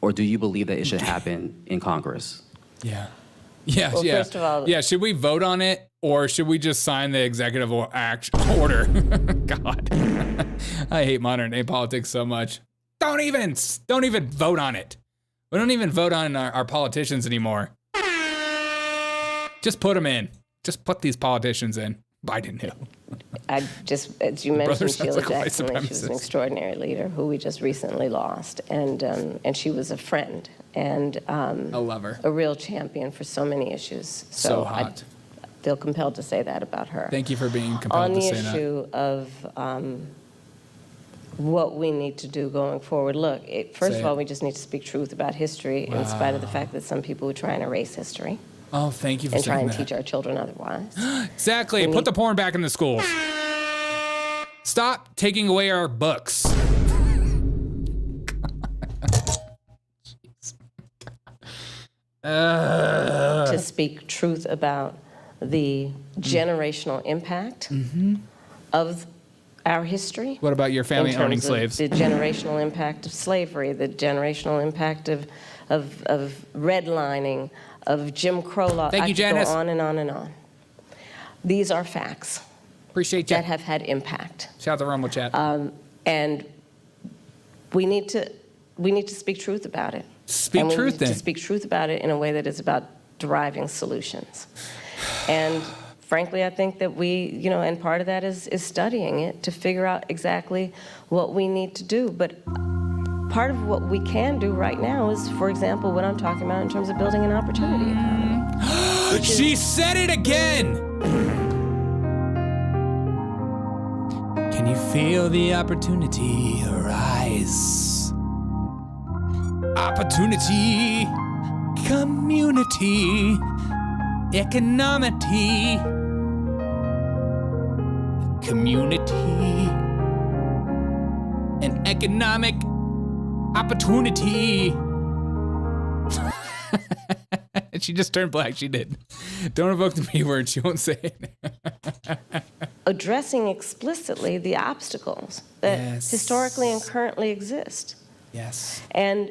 or do you believe that it should happen in Congress? Well, first of all, should we vote on it, or should we just sign the executive order? God, I hate modern day politics so much. Don't even vote on it. We don't even vote on our politicians anymore. Just put them in. Just put these politicians in. Biden knew. As you mentioned, Sheila Jackson, she was an extraordinary leader who we just recently lost, and she was a friend and a lover, a real champion for so many issues. So hot. I feel compelled to say that about her. Thank you for being compelled to say that. On the issue of what we need to do going forward, look, first of all, we just need to speak truth about history in spite of the fact that some people would try and erase history. Oh, thank you for saying that. And try and teach that. our children otherwise. Exactly. Put the porn back in the schools. Stop taking away our books. To speak truth about the generational impact of our history. What about your family owning slaves? The generational impact of slavery, the generational impact of redlining, of Jim Crow law. Thank you, Janice. I could go on and on and on. These are facts. Appreciate you. That have had impact. Shout out the Rumble chat. And we need to speak truth about it. Speak truth then. To speak truth about it in a way that is about deriving solutions. And frankly, I think that we, and part of that is studying it to figure out exactly what we need to do. But part of what we can do right now is, for example, what I'm talking about in terms of building an opportunity economy. She said it again! Can you feel the opportunity arise? Opportunity, community, economity, community, and economic opportunity. She just turned black. She did. Don't evoke the B word. She won't say it. Addressing explicitly the obstacles that historically and currently exist. Yes. And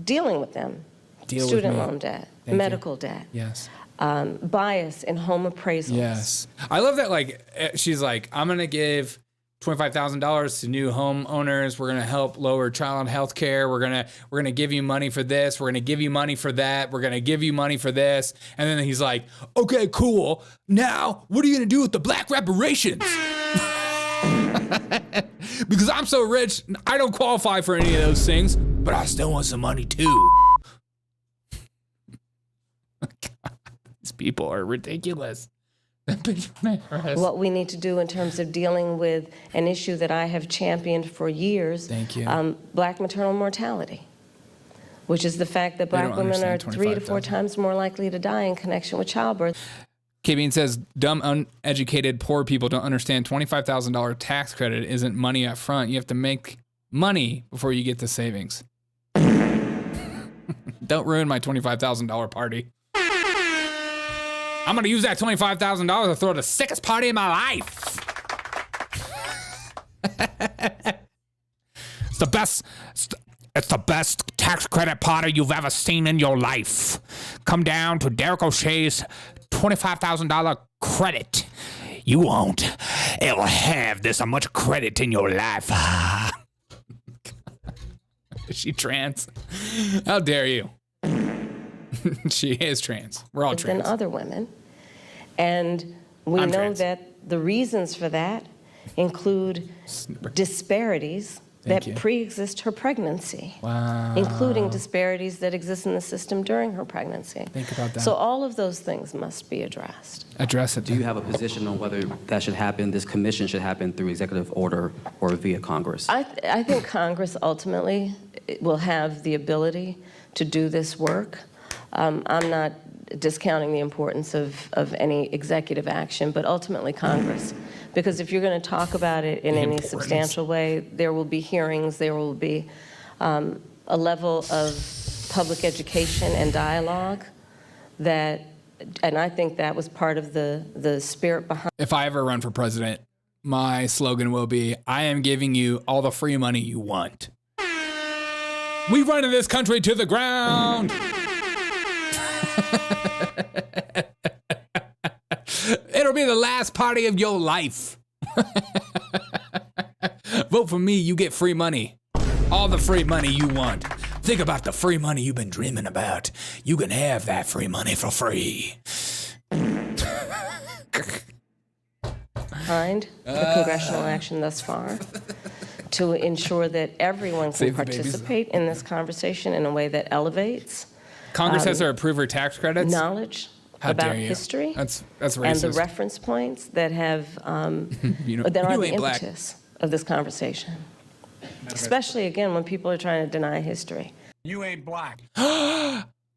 dealing with them. Student loan debt, medical debt. Yes. Bias in home appraisals. Yes. I love that, she's like, I'm going to give $25,000 to new homeowners. We're going to help lower child health care. We're going to give you money for this. We're going to give you money for that. We're going to give you money for this. And then he's like, okay, cool. Now, what are you going to do with the black reparations? Because I'm so rich, I don't qualify for any of those things, but I still want some money too. God, these people are ridiculous. What we need to do in terms of dealing with an issue that I have championed for years, black maternal mortality, which is the fact that black women are 3 to 4 times more likely to die in connection with childbirth. K-Bean says, dumb, uneducated, poor people don't understand $25,000 tax credit isn't money up front. You have to make money before you get the savings. Don't ruin my $25,000 party. I'm going to use that $25,000 to throw the sickest party in my life. It's the best tax credit party you've ever seen in your life. Come down to Derek O'Shea's $25,000 credit. You won't ever have this much credit in your life. Is she trans? How dare you? She is trans. We're all trans. Than other women. And we know that the reasons for that include disparities that pre-exist her pregnancy, including disparities that exist in the system during her pregnancy. Think about that. So all of those things must be addressed. Address it. Do you have a position on whether that should happen, this commission should happen through executive order or via Congress? I think Congress ultimately will have the ability to do this work. I'm not discounting the importance of any executive action, but ultimately Congress. Because if you're going to talk about it in any substantial way, there will be hearings, there will be a level of public education and dialogue that, and I think that was part of the spirit behind. If I ever run for president, my slogan will be, I am giving you all the free money you want. We run this country to the ground. It'll be the last party of your life. Vote for me, you get free money. All the free money you want. Think about the free money you've been dreaming about. You can have that free money for free. Behind the congressional action thus far to ensure that everyone can participate in this conversation in a way that elevates Congress has to approve her tax credits? Knowledge about history. That's racist. And the reference points that have that are the impetus of this conversation. Especially, again, when people are trying to deny history. You ain't black.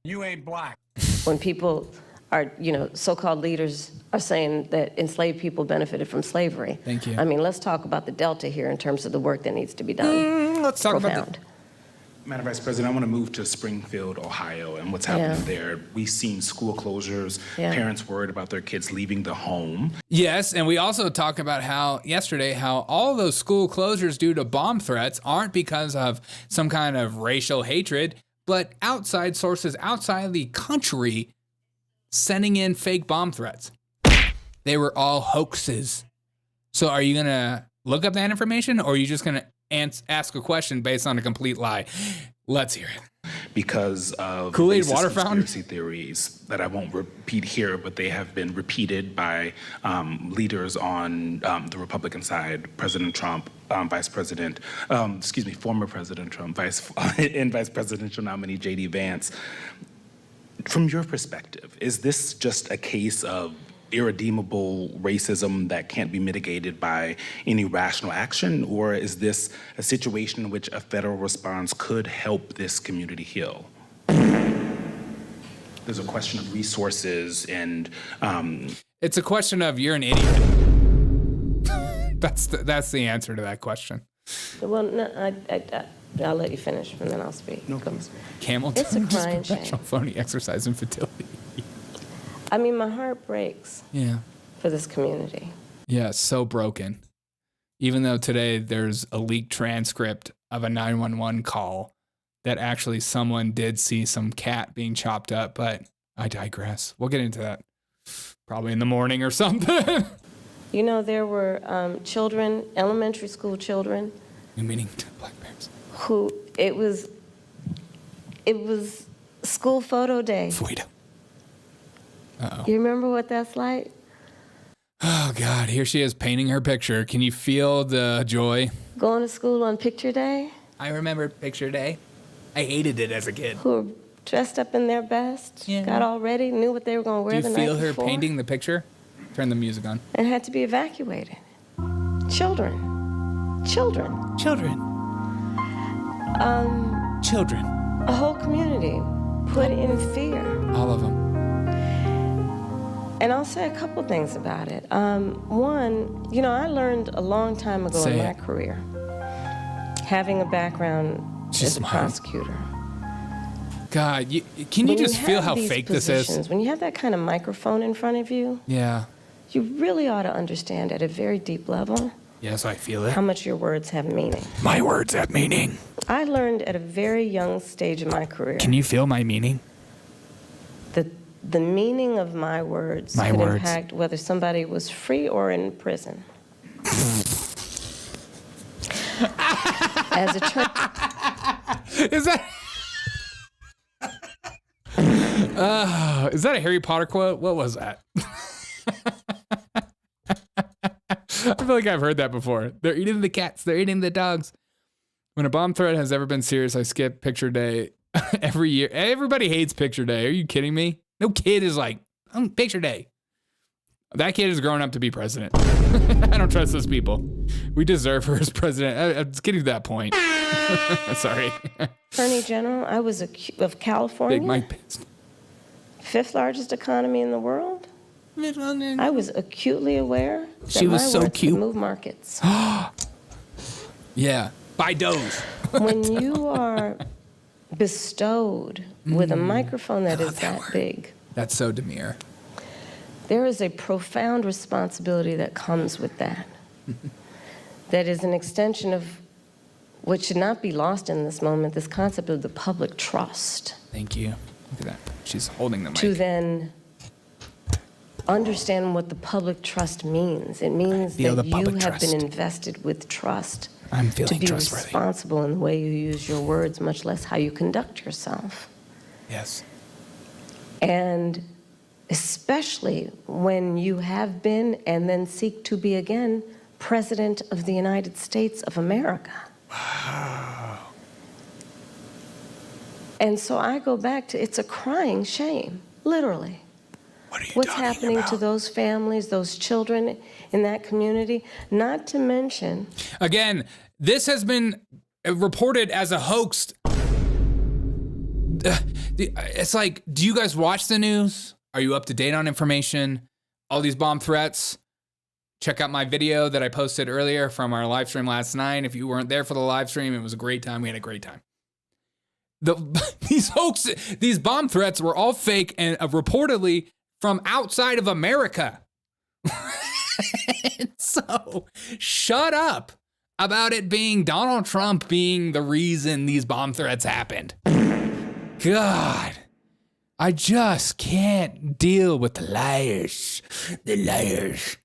You ain't black. When people are, so-called leaders are saying that enslaved people benefited from slavery. Thank you. I mean, let's talk about the Delta here in terms of the work that needs to be done. Let's talk about that. Madam Vice President, I want to move to Springfield, Ohio, and what's happening there. We've seen school closures, parents worried about their kids leaving the home. Yes, and we also talked about how all those school closures due to bomb threats aren't because of some kind of racial hatred, but outside sources outside the country sending in fake bomb threats. They were all hoaxes. So are you going to look up that information, or are you just going to ask a question based on a complete lie? Let's hear it. because of Kool-Aid racist water fountain? conspiracy theories that I won't repeat here, but they have been repeated by leaders on the Republican side, President Trump, former President Trump, and Vice Presidential nominee J.D. Vance. From your perspective, is this just a case of irredeemable racism that can't be mitigated by any rational action, or is this a situation in which a federal response could help this community heal? There's a question of resources and... It's a question of you're an idiot. That's the answer to that question. Well, no, I'll let you finish, and then I'll speak. No, please. Camel It's a toe, crying professional shame. phony exercise infertility. I mean, my heart breaks Yeah. for this community. Yeah, so broken. Even though today there's a leaked transcript of a 911 call that actually someone did see some cat being chopped up, but I digress. We'll get into that probably in the morning or something. You know, there were children, elementary school children, Meaning to black parents. who it was school photo day. Fuida. Uh-oh. You remember what that's like? Oh, God. Here she is painting her picture. Can you feel the joy? Going to school on picture day, I remember picture day. I hated it as a kid. who were dressed up in their best, Yeah. got all ready, knew what they were going to wear Do the you night feel her before, painting the picture? Turn the music on. and had to be evacuated. Children. Children. Children. A whole community put in fear. All of them. And I'll say a couple things about it. One, you know, I learned a long time ago in my career, having a background as a prosecutor. God, can you just feel how fake this is? When you have that kind of microphone in front of you, Yeah. you really ought to understand at a very deep level Yes, I feel it. how much your words have meaning. My words have meaning. I learned at a very young stage of my career Can you feel my meaning? that the meaning of my words My could words. impact whether somebody was free or in prison. As a Is that... is that a Harry Potter quote? What was that? I feel like I've heard that before. They're eating the cats. They're eating the dogs. When a bomb threat has ever been serious, I skip picture day every year. Everybody hates picture day. Are you kidding me? No kid is like, picture day. That kid is growing up to be president. I don't trust those people. We deserve her as president. I'm getting to that point. Sorry. Attorney General, I was of California. Big Mike pissed. 5th largest economy in the world. I was acutely aware that She was my so words cute. could move markets. Yeah. Buy Doge. When you are bestowed with a microphone that is that big, That's so demure. there is a profound responsibility that comes with that. That is an extension of what should not be lost in this moment, this concept of the public trust. Thank you. Look at that. She's holding the mic. To then understand what the public trust means. It means feel that the you public have been trust. invested with trust. I'm feeling to be trustworthy. responsible in the way you use your words, much less how you conduct yourself. Yes. And especially when you have been and then seek to be again President of the United States of America. Wow. And so I go back to, it's a crying shame, literally. What's happening to those families, those children in that community? Not to mention... Again, this has been reported as a hoax. It's like, do you guys watch the news? Are you up to date on information? All these bomb threats? Check out my video that I posted earlier from our live stream last night. If you weren't there for the live stream, it was a great time. We had a great time. These bomb threats were all fake and reportedly from outside of America. So shut up about it being Donald Trump being the reason these bomb threats happened. God, I just can't deal with the liars. The liars.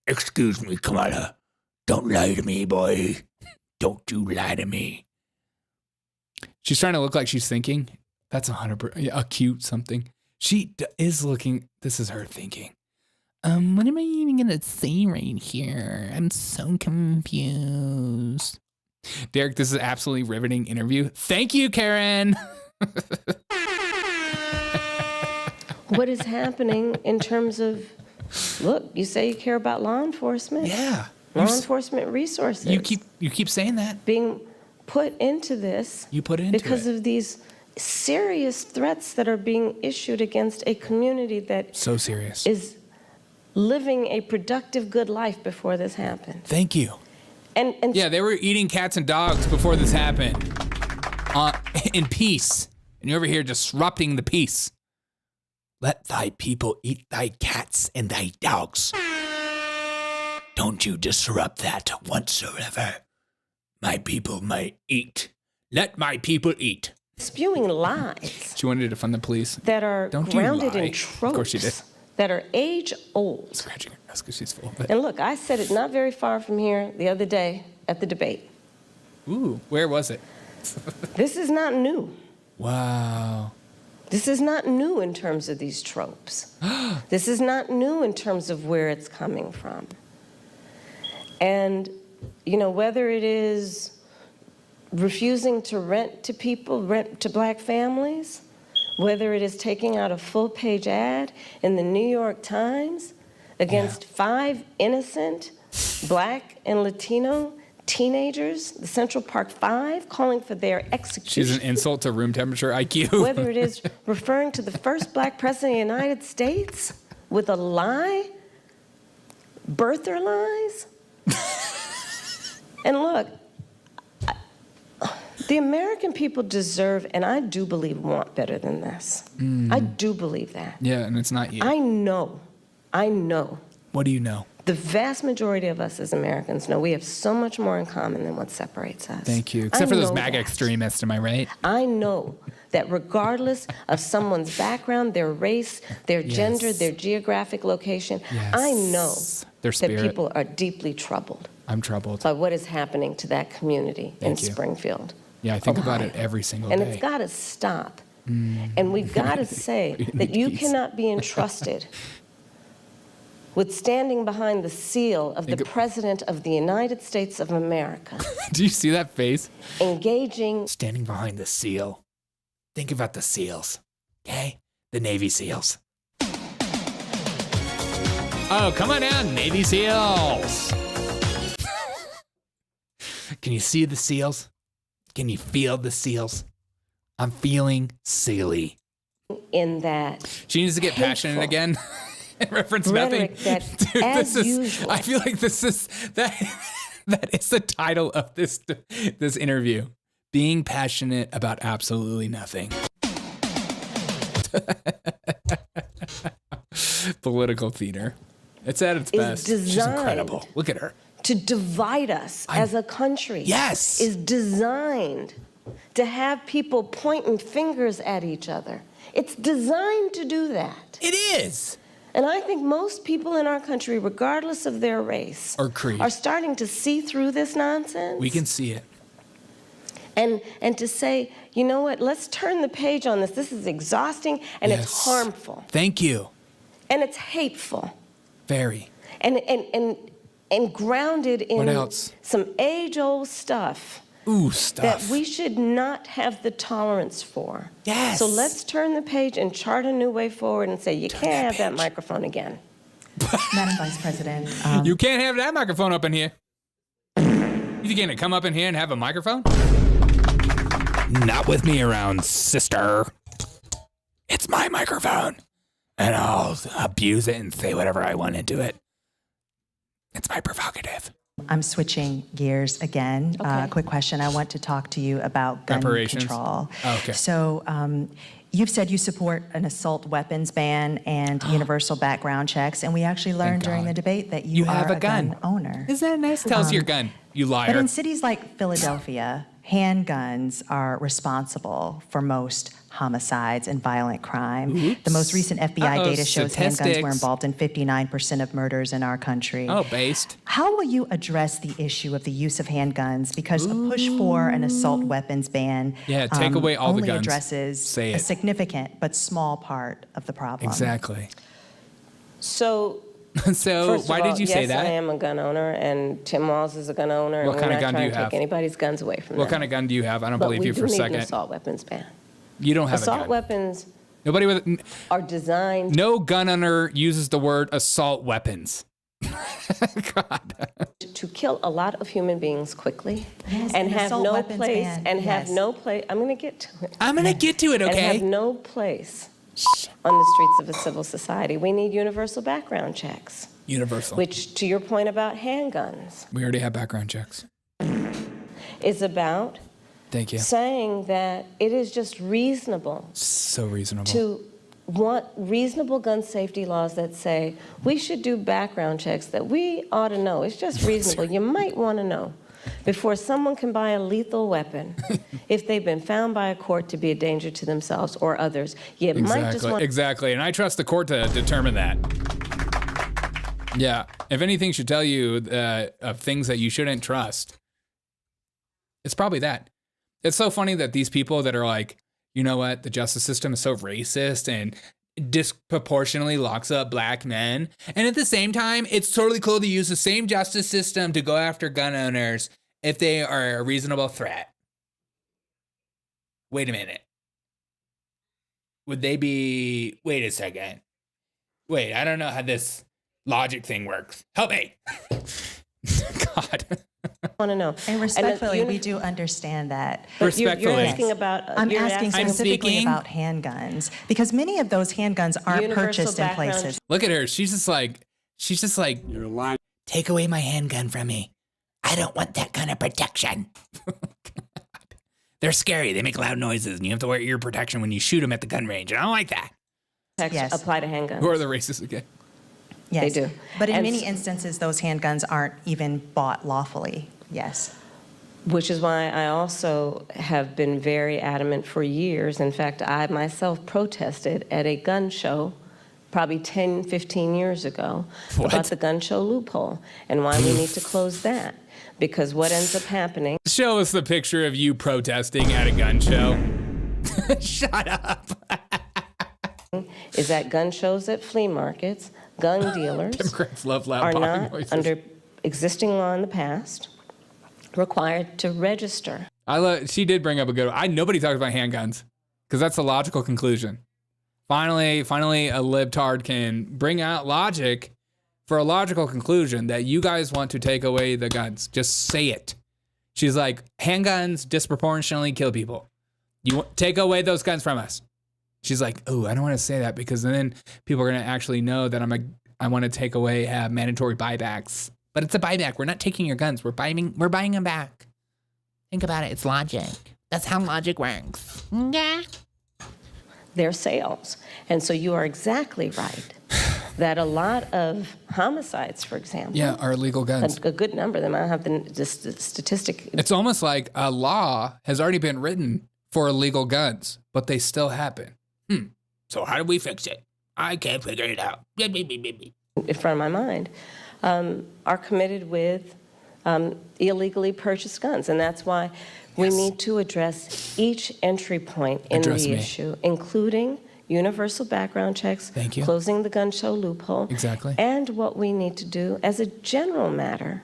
Excuse me, Kamala. Don't lie to me, boy. Don't you lie to me. She's trying to look like she's thinking. That's 100%. Acute something. She is looking. This is her thinking. What am I even gonna say right here? I'm so confused. Derek, this is an absolutely riveting interview. Thank you, Karen. What is happening in terms of, look, you say you care about law enforcement. Yeah. Law enforcement resources. You keep saying that. Being put into this. You put into because of these serious threats that are being issued against a community that so serious is living a productive, good life before this happened. Thank you. And yeah, they were eating cats and dogs before this happened, in peace, and you're over here disrupting the peace. Let thy people eat thy cats and thy dogs. Don't you disrupt that whatsoever. My people might eat. Let my people eat. Spewing lies. She wanted to fund the police. That are grounded in tropes. Of course she did. That are age old. Scratching her nose because she's full of it. And look, I said it not very far from here the other day at the debate. Ooh, where was it? This is not new. Wow. This is not new in terms of these tropes. This is not new in terms of where it's coming from. And, you know, whether it is refusing to rent to people, rent to black families, whether it is taking out a full-page ad in the New York Times against 5 innocent black and Latino teenagers, the Central Park 5, calling for their execution. She's an insult to room temperature IQ. Whether it is referring to the first black president of the United States with a lie, birther lies. And look, the American people deserve, and I do believe want better than this. I do believe that. Yeah, and it's not you. I know. What do you know? The vast majority of us as Americans know we have so much more in common than what separates us. Thank you. Except for those MAGA extremists, am I right? I know that regardless of someone's background, their race, their gender, their geographic location, I know that people are deeply troubled. I'm troubled by what is happening to that community in Springfield. Yeah, I think Ohio. about it every single And day. it's got to stop. And we've got to say that you cannot be entrusted with standing behind the seal of the President of the United States of America. Do you see that face? Engaging. Standing behind the seal. Think about the SEALs, okay? The Navy SEALs. Oh, come on down, Navy SEALs. Can you see the SEALs? Can you feel the SEALs? I'm feeling silly. In that. She needs to get passionate again. Reference nothing. Dude, as usual. I feel like this is that is the title of this interview. Being passionate about absolutely nothing. Political theater. It's at its best. She's incredible. Look at her. To divide us as a country. Yes. Is designed to have people pointing fingers at each other. It's designed to do that. It is. And I think most people in our country, regardless of their race or creed, are starting to see through this nonsense. We can see it. And to say, you know what, let's turn the page on this. This is exhausting and it's harmful. Thank you. And it's hateful. Very. And grounded in what else? Some age-old stuff. Ooh, stuff. That we should not have the tolerance for. Yes. So let's turn the page and chart a new way forward and say, you can't have that microphone again. Madam Vice President. You can't have that microphone up in here. You gonna come up in here and have a microphone? Not with me around, sister. It's my microphone. And I'll abuse it and say whatever I want into it. It's my prerogative. I'm switching gears again. Okay. Quick question. I want to talk to you about gun reparations. control. Oh, okay. So you've said you support an assault weapons ban and universal background checks, and we actually learned during the debate that you are have a gun owner. Isn't that nice? Tell us your gun, you liar. But in cities like Philadelphia, handguns are responsible for most homicides and violent crime. Oops. The most recent FBI data shows Statistics. handguns were involved in 59% of murders in our country. Oh, based. How will you address the issue of the use of handguns? Because a push for an assault weapons ban take away all the only guns. addresses Say a it. significant but small part of the problem. Exactly. So, So first why of all, did you say yes, that? I am a gun owner, and Tim Walz is a gun owner, What and kind we're of not gun do trying you to have? take anybody's guns away from them. What kind of gun do you have? I don't But believe we you do for a need second. an assault weapons ban. You don't have a Assault gun. weapons Nobody with are designed no gun owner uses the word assault weapons. God. to kill a lot of human beings quickly Yes, and an have assault no weapons place ban, and have yes. no place. I'm going to get to it. I'm gonna get to it, And okay? have no place on the streets of a civil society. We need universal background checks, Universal. which, to your point about handguns, We already have background checks. is about Thank you. saying that it is just reasonable So reasonable. to want reasonable gun safety laws that say we should do background checks that we ought to know. It's just reasonable. You might want to know before someone can buy a lethal weapon if they've been found by a court to be a danger to themselves or others. You might just want Exactly. And I trust the court to determine that. Yeah. If anything should tell you of things that you shouldn't trust, it's probably that. It's so funny that these people that are like, you know what, the justice system is so racist and disproportionately locks up black men. And at the same time, it's totally cool to use the same justice system to go after gun owners if they are a reasonable threat. Wait a minute. Would they be, wait a second. Wait, I don't know how this logic thing works. Help me. God. to know. And respectfully, we do understand that. But you're asking about. I'm you're asking asking specifically about handguns because many of those handguns aren't Universal purchased in background places. Look at her. She's just like, you're lying. Take away my handgun from me. I don't want that kind of protection. They're scary. They make loud noises, and you have to wear ear protection when you shoot them at the gun range. And I don't like that. Yes. Apply to handguns. Who are the racists again? Yes, They do. But in And many instances, those handguns aren't even bought lawfully. Yes. Which is why I also have been very adamant for years. In fact, I myself protested at a gun show probably 10, 15 years ago about the gun show loophole and why we need to close that. Because what ends up happening... Show us the picture of you protesting at a gun show. Shut up. is that gun shows at flea markets, gun dealers Democrats love loud are popping not, noises. under existing law in the past, required to register. She did bring up a good one. Nobody talks about handguns because that's the logical conclusion. Finally, a libtard can bring out logic for a logical conclusion that you guys want to take away the guns. Just say it. She's like, handguns disproportionately kill people. Take away those guns from us. She's like, oh, I don't want to say that because then people are going to actually know that I want to take away mandatory buybacks. But it's a buyback. We're not taking your guns. We're buying them back. Think about it. It's logic. That's how logic works. Yeah. Their sales. And so you are exactly right that a lot of homicides, for example, are illegal guns. A good number of them. I don't have the statistic. It's almost like a law has already been written for illegal guns, but they still happen. So how do we fix it? I can't figure it out. In front of my mind, are committed with illegally purchased guns. And that's why we need to address each entry point in the issue, including universal background checks, closing the gun show loophole, and what we need to do as a general matter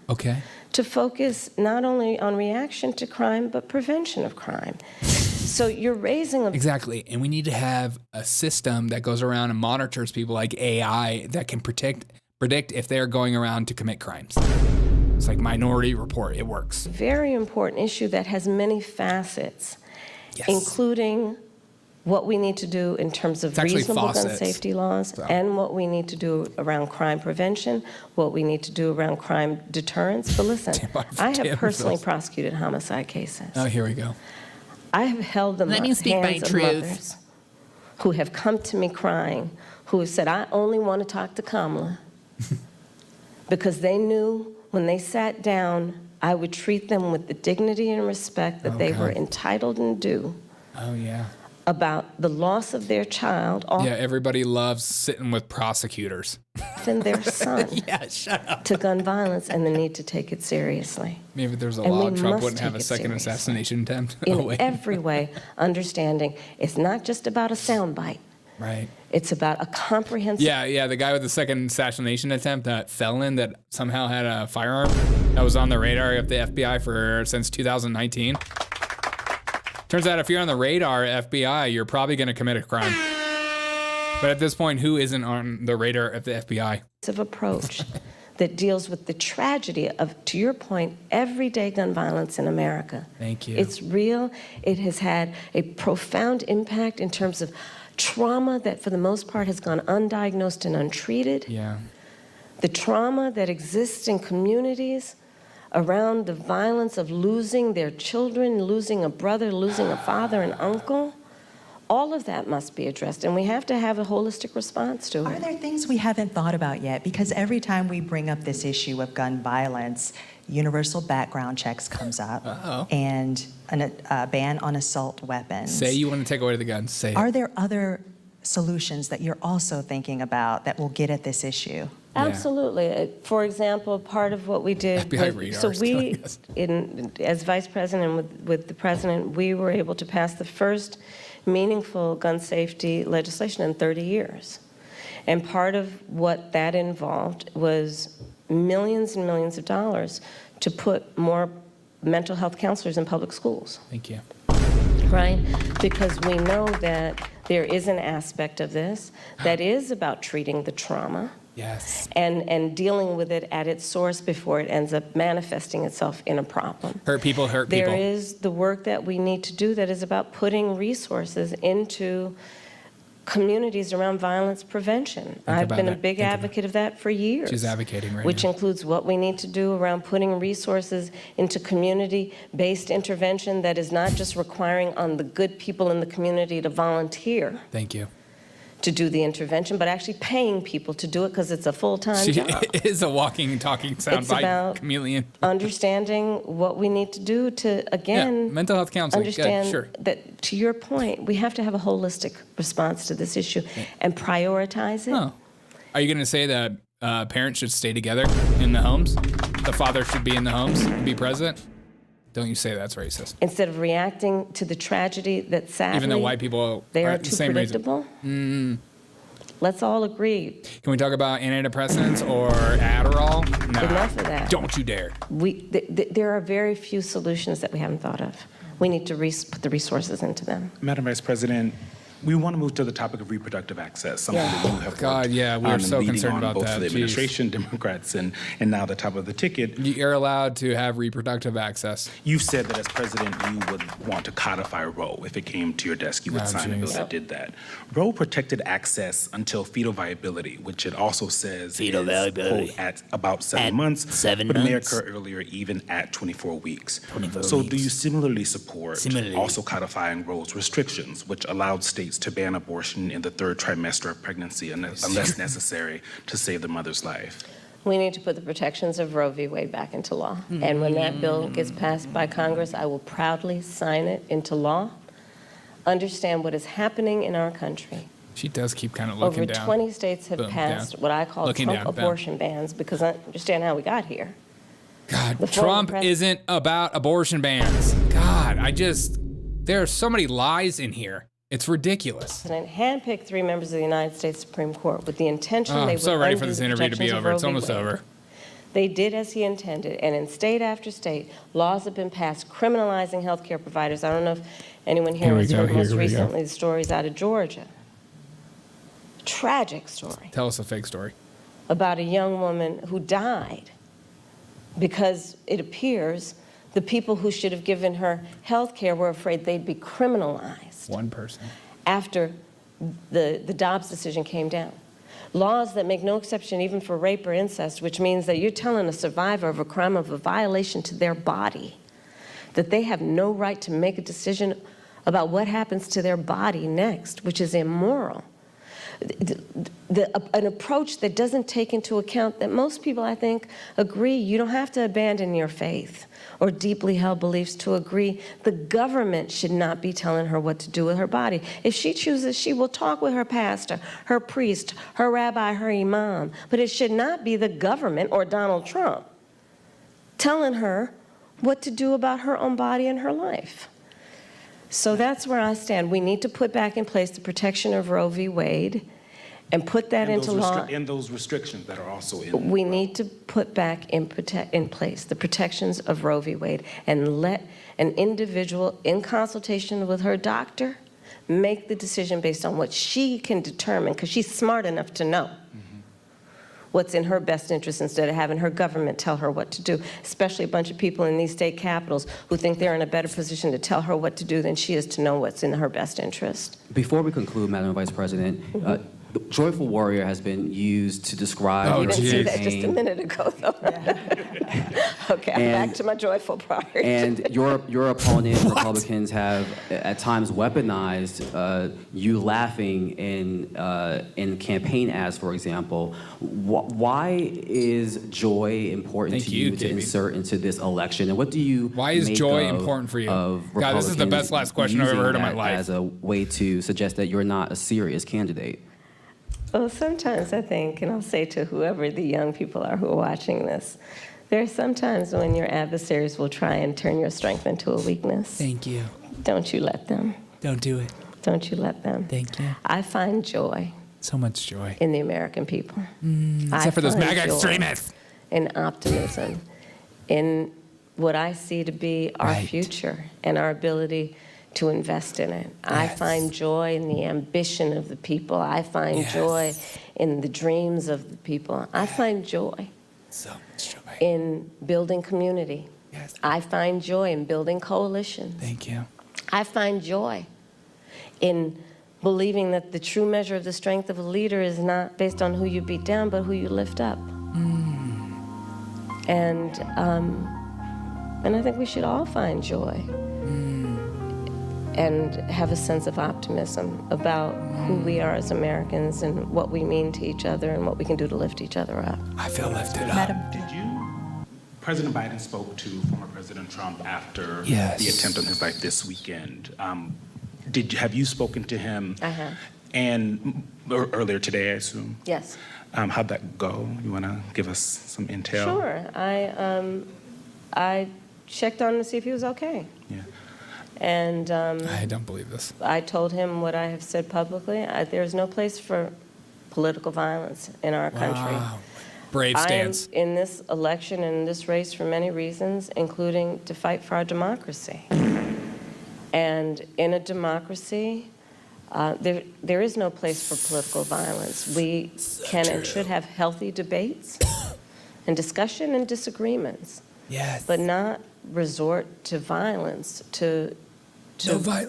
to focus not only on reaction to crime, but prevention of crime. So you're raising Exactly. And we need to have a system that goes around and monitors people like AI that can predict if they're going around to commit crimes. It's like Minority Report. It works. Very important issue that has many facets, including what we need to do in terms of reasonable gun safety laws and what we need to do around crime prevention, what we need to do around crime deterrence. But listen, I have personally prosecuted homicide cases. Oh, here we go. I have held them hands of mothers who have come to me crying, who have said, I only want to talk to Kamala because they knew when they sat down, I would treat them with the dignity and respect that they were entitled and due. Oh, yeah. About the loss of their child. Yeah, everybody loves sitting with prosecutors. And their son yeah, shut up. to gun violence and the need to take it seriously. Maybe if there's a And law, we Trump must wouldn't have a take it second seriously. assassination attempt. In every way, understanding it's not just about a soundbite. Right. It's about a comprehensive... Yeah, the guy with the second assassination attempt, that felon that somehow had a firearm that was on the radar of the FBI since 2019. Turns out if you're on the radar, FBI, you're probably going to commit a crime. But at this point, who isn't on the radar of the FBI? ...approach that deals with the tragedy of, to your point, everyday gun violence in America. Thank you. It's real. It has had a profound impact in terms of trauma that, for the most part, has gone undiagnosed and untreated. Yeah. The trauma that exists in communities around the violence of losing their children, losing a brother, losing a father, an uncle. All of that must be addressed, and we have to have a holistic response to it. Are there things we haven't thought about yet? Because every time we bring up this issue of gun violence, universal background checks comes up, and a ban on assault weapons. Say you want to take away the guns. Say it. Are there other solutions that you're also thinking about that will get at this issue? Absolutely. For example, part of what we did, as Vice President with the President, we were able to pass the first meaningful gun safety legislation in 30 years. And part of what that involved was millions and millions of dollars to put more mental health counselors in public schools. Thank you. Right? Because we know that there is an aspect of this that is about treating the trauma. Yes. And dealing with it at its source before it ends up manifesting itself in a problem. Hurt people hurt people. There is the work that we need to do that is about putting resources into communities around violence prevention. I've been a big advocate of that for years. She's advocating right which now. includes what we need to do around putting resources into community-based intervention that is not just requiring on the good people in the community to volunteer. Thank you. To do the intervention, but actually paying people to do it because it's a full-time job. It is a walking and talking soundbite chameleon. Understanding what we need to do to, again, mental health counseling. Understand Good, sure. that, to your point, we have to have a holistic response to this issue and prioritize it. Oh. Are you going to say that parents should stay together in the homes? The father should be in the homes and be present? Don't you say that's racist. Instead of reacting to the tragedy that sadly, even though white people they are the too same predictable. Let's all agree. Can we talk about antidepressants or Adderall? No. Enough of that. Don't you dare. There are very few solutions that we haven't thought of. We need to put the resources into them. Madam Vice President, we want to move to the topic of reproductive access, something that you have worked we're so concerned about both that. for the administration, Democrats, and now the top of the ticket. You're allowed to have reproductive access. You've said that as president, you would want to codify Roe. If it came to your desk, you would sign a bill that did that. Roe protected access until fetal viability, which it also says quote, at about 7 months, but may occur earlier, even at 24 weeks. So do you similarly support also codifying Roe's restrictions, which allowed states to ban abortion in the third trimester of pregnancy unless necessary to save the mother's life? We need to put the protections of Roe v. Wade back into law. And when that bill gets passed by Congress, I will proudly sign it into law. Understand what is happening in our country. She does keep kind of looking down. Over 20 states have passed what I call Trump abortion bans because I understand how we got here. God, Trump isn't about abortion bans. God, there are so many lies in here. It's ridiculous. The president handpicked 3 members of the United States Supreme Court with the intention they would I'm so ready for this interview to be over. It's almost over. They did as he intended, and in state after state, laws have been passed criminalizing healthcare providers. I don't know if anyone here has heard most recently the stories out of Georgia. Tragic story. Tell us a fake story. About a young woman who died because it appears the people who should have given her health care were afraid they'd be criminalized. One person. After the Dobbs decision came down. Laws that make no exception even for rape or incest, which means that you're telling a survivor of a crime of a violation to their body that they have no right to make a decision about what happens to their body next, which is immoral. an approach that doesn't take into account that most people, I think, agree you don't have to abandon your faith or deeply held beliefs to agree the government should not be telling her what to do with her body. If she chooses, she will talk with her pastor, her priest, her rabbi, her imam, but it should not be the government or Donald Trump telling her what to do about her own body and her life. So that's where I stand. We need to put back in place the protection of Roe v. Wade and put that into law. And those restrictions that are also in. We need to put back in place the protections of Roe v. Wade and let an individual, in consultation with her doctor, make the decision based on what she can determine, because she's smart enough to know what's in her best interest instead of having her government tell her what to do, especially a bunch of people in these state capitals who think they're in a better position to tell her what to do than she is to know what's in her best interest. Before we conclude, Madam Vice President, the Joyful Warrior has been used to describe your didn't see that campaign. just a minute ago, though. Okay, I'm back to my joyful part. And your opponent, Republicans, have at times weaponized you laughing in campaign ads, for example. Why is joy important to you to insert into this election? And what do you Why is joy important for you? God, this is the best last question I've ever heard in my life. As a way to suggest that you're not a serious candidate. Well, sometimes I think, and I'll say to whoever the young people are who are watching this, there are some times when your adversaries will try and turn your strength into a weakness. Thank you. Don't you let them. Don't do it. Don't you let them. Thank you. I find joy. So much joy. In the American people. Except for those MAGA extremists. In optimism. In what I see to be our future and our ability to invest in it. Yes. I find joy in the ambition of the people. I find joy in the dreams of the people. I find joy, in building community. Yes. I find joy in building coalitions. Thank you. I find joy in believing that the true measure of the strength of a leader is not based on who you beat down, but who you lift up. And I think we should all find joy. And have a sense of optimism about who we are as Americans and what we mean to each other and what we can do to lift each other up. I feel lifted up. President Biden spoke to former President Trump after the attempt on his life this weekend. Have you spoken to him? I have. And earlier today, I assume? Yes. How'd that go? You want to give us some intel? Sure. I checked on him to see if he was okay. Yeah. And I don't believe this. I told him what I have said publicly. There's no place for political violence in our country. Brave stance. I am in this election and in this race for many reasons, including to fight for our democracy. And in a democracy, there is no place for political violence. We can and should have healthy debates and discussion and disagreements. Yes. But not resort to violence to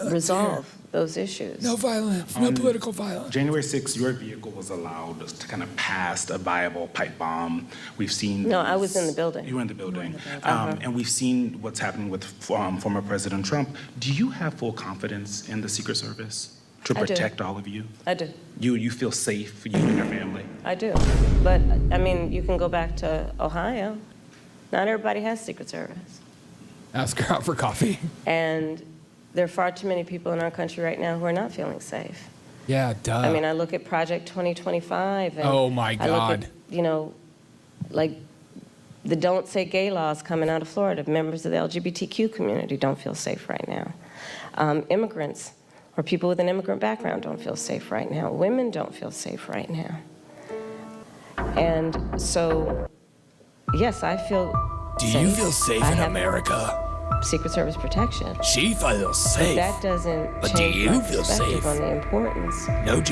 resolve those issues. No violence, no political violence. January 6th, your vehicle was allowed to kind of pass a viable pipe bomb. We've seen... No, I was in the building. You were in the building. And we've seen what's happening with former President Trump. Do you have full confidence in the Secret Service to protect all of you? I do. You feel safe, you and your family? I do. But, I mean, you can go back to Ohio. Not everybody has Secret Service. Ask her out for coffee. And there are far too many people in our country right now who are not feeling safe. Yeah, duh. I mean, I look at Project 2025. And oh, my God. I look at, like the Don't Say Gay laws coming out of Florida. Members of the LGBTQ community don't feel safe right now. Immigrants or people with an immigrant background don't feel safe right now. Women don't feel safe right now. And so, yes, I feel safe. Do you feel safe in America? Secret Service protection. She feels safe. But that doesn't change my perspective on the importance of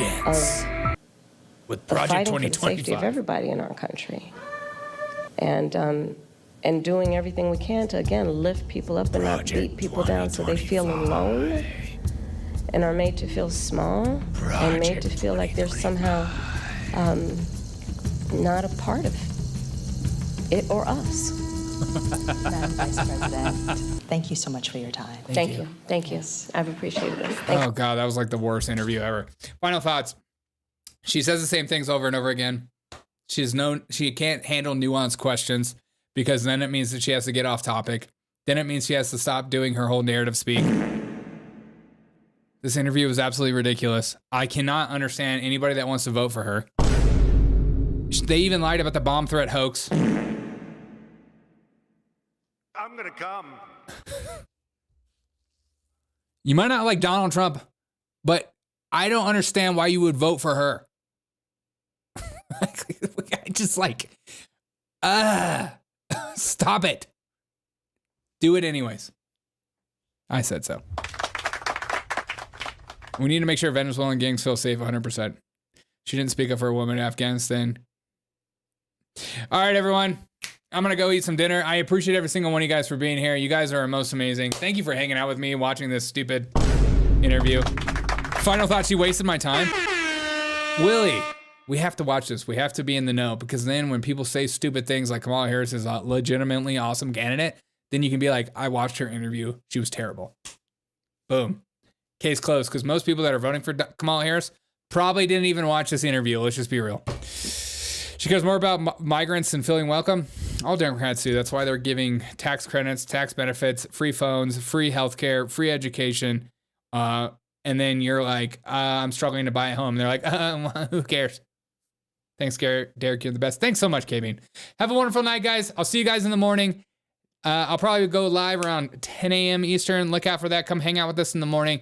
with Project 2025 fighting for the safety of everybody in our country, and doing everything we can to again lift people up and not beat people down so they feel alone and are made to feel small and made to feel like they're somehow not a part of it or us. Madam Vice President, thank you so much for your time. Thank you. Thank you. I've appreciated this. God, that was like the worst interview ever. Final thoughts. She says the same things over and over again. She can't handle nuanced questions because then it means that she has to get off topic. Then it means she has to stop doing her whole narrative speak. This interview was absolutely ridiculous. I cannot understand anybody that wants to vote for her. They even lied about the bomb threat hoax. I'm gonna come. You might not like Donald Trump, but I don't understand why you would vote for her. I just stop it. Do it anyways. I said so. We need to make sure Venezuelan gangs feel safe 100%. She didn't speak up for a woman in Afghanistan. All right, everyone. I'm going to go eat some dinner. I appreciate every single one of you guys for being here. You guys are most amazing. Thank you for hanging out with me, watching this stupid interview. Final thoughts, you wasted my time. Willie, we have to watch this. We have to be in the know, because then when people say stupid things like Kamala Harris is a legitimately awesome candidate, then you can be like, I watched her interview. She was terrible. Boom. Case closed, because most people that are voting for Kamala Harris probably didn't even watch this interview. Let's just be real. She cares more about migrants and feeling welcome. All Democrats do. That's why they're giving tax credits, tax benefits, free phones, free healthcare, free education. And then you're like, I'm struggling to buy a home. They're like, who cares? Thanks, Derek. You're the best. Thanks so much, K-Bean. Have a wonderful night, guys. I'll see you guys in the morning. I'll probably go live around 10 a.m. Eastern. Look out for that. Come hang out with us in the morning.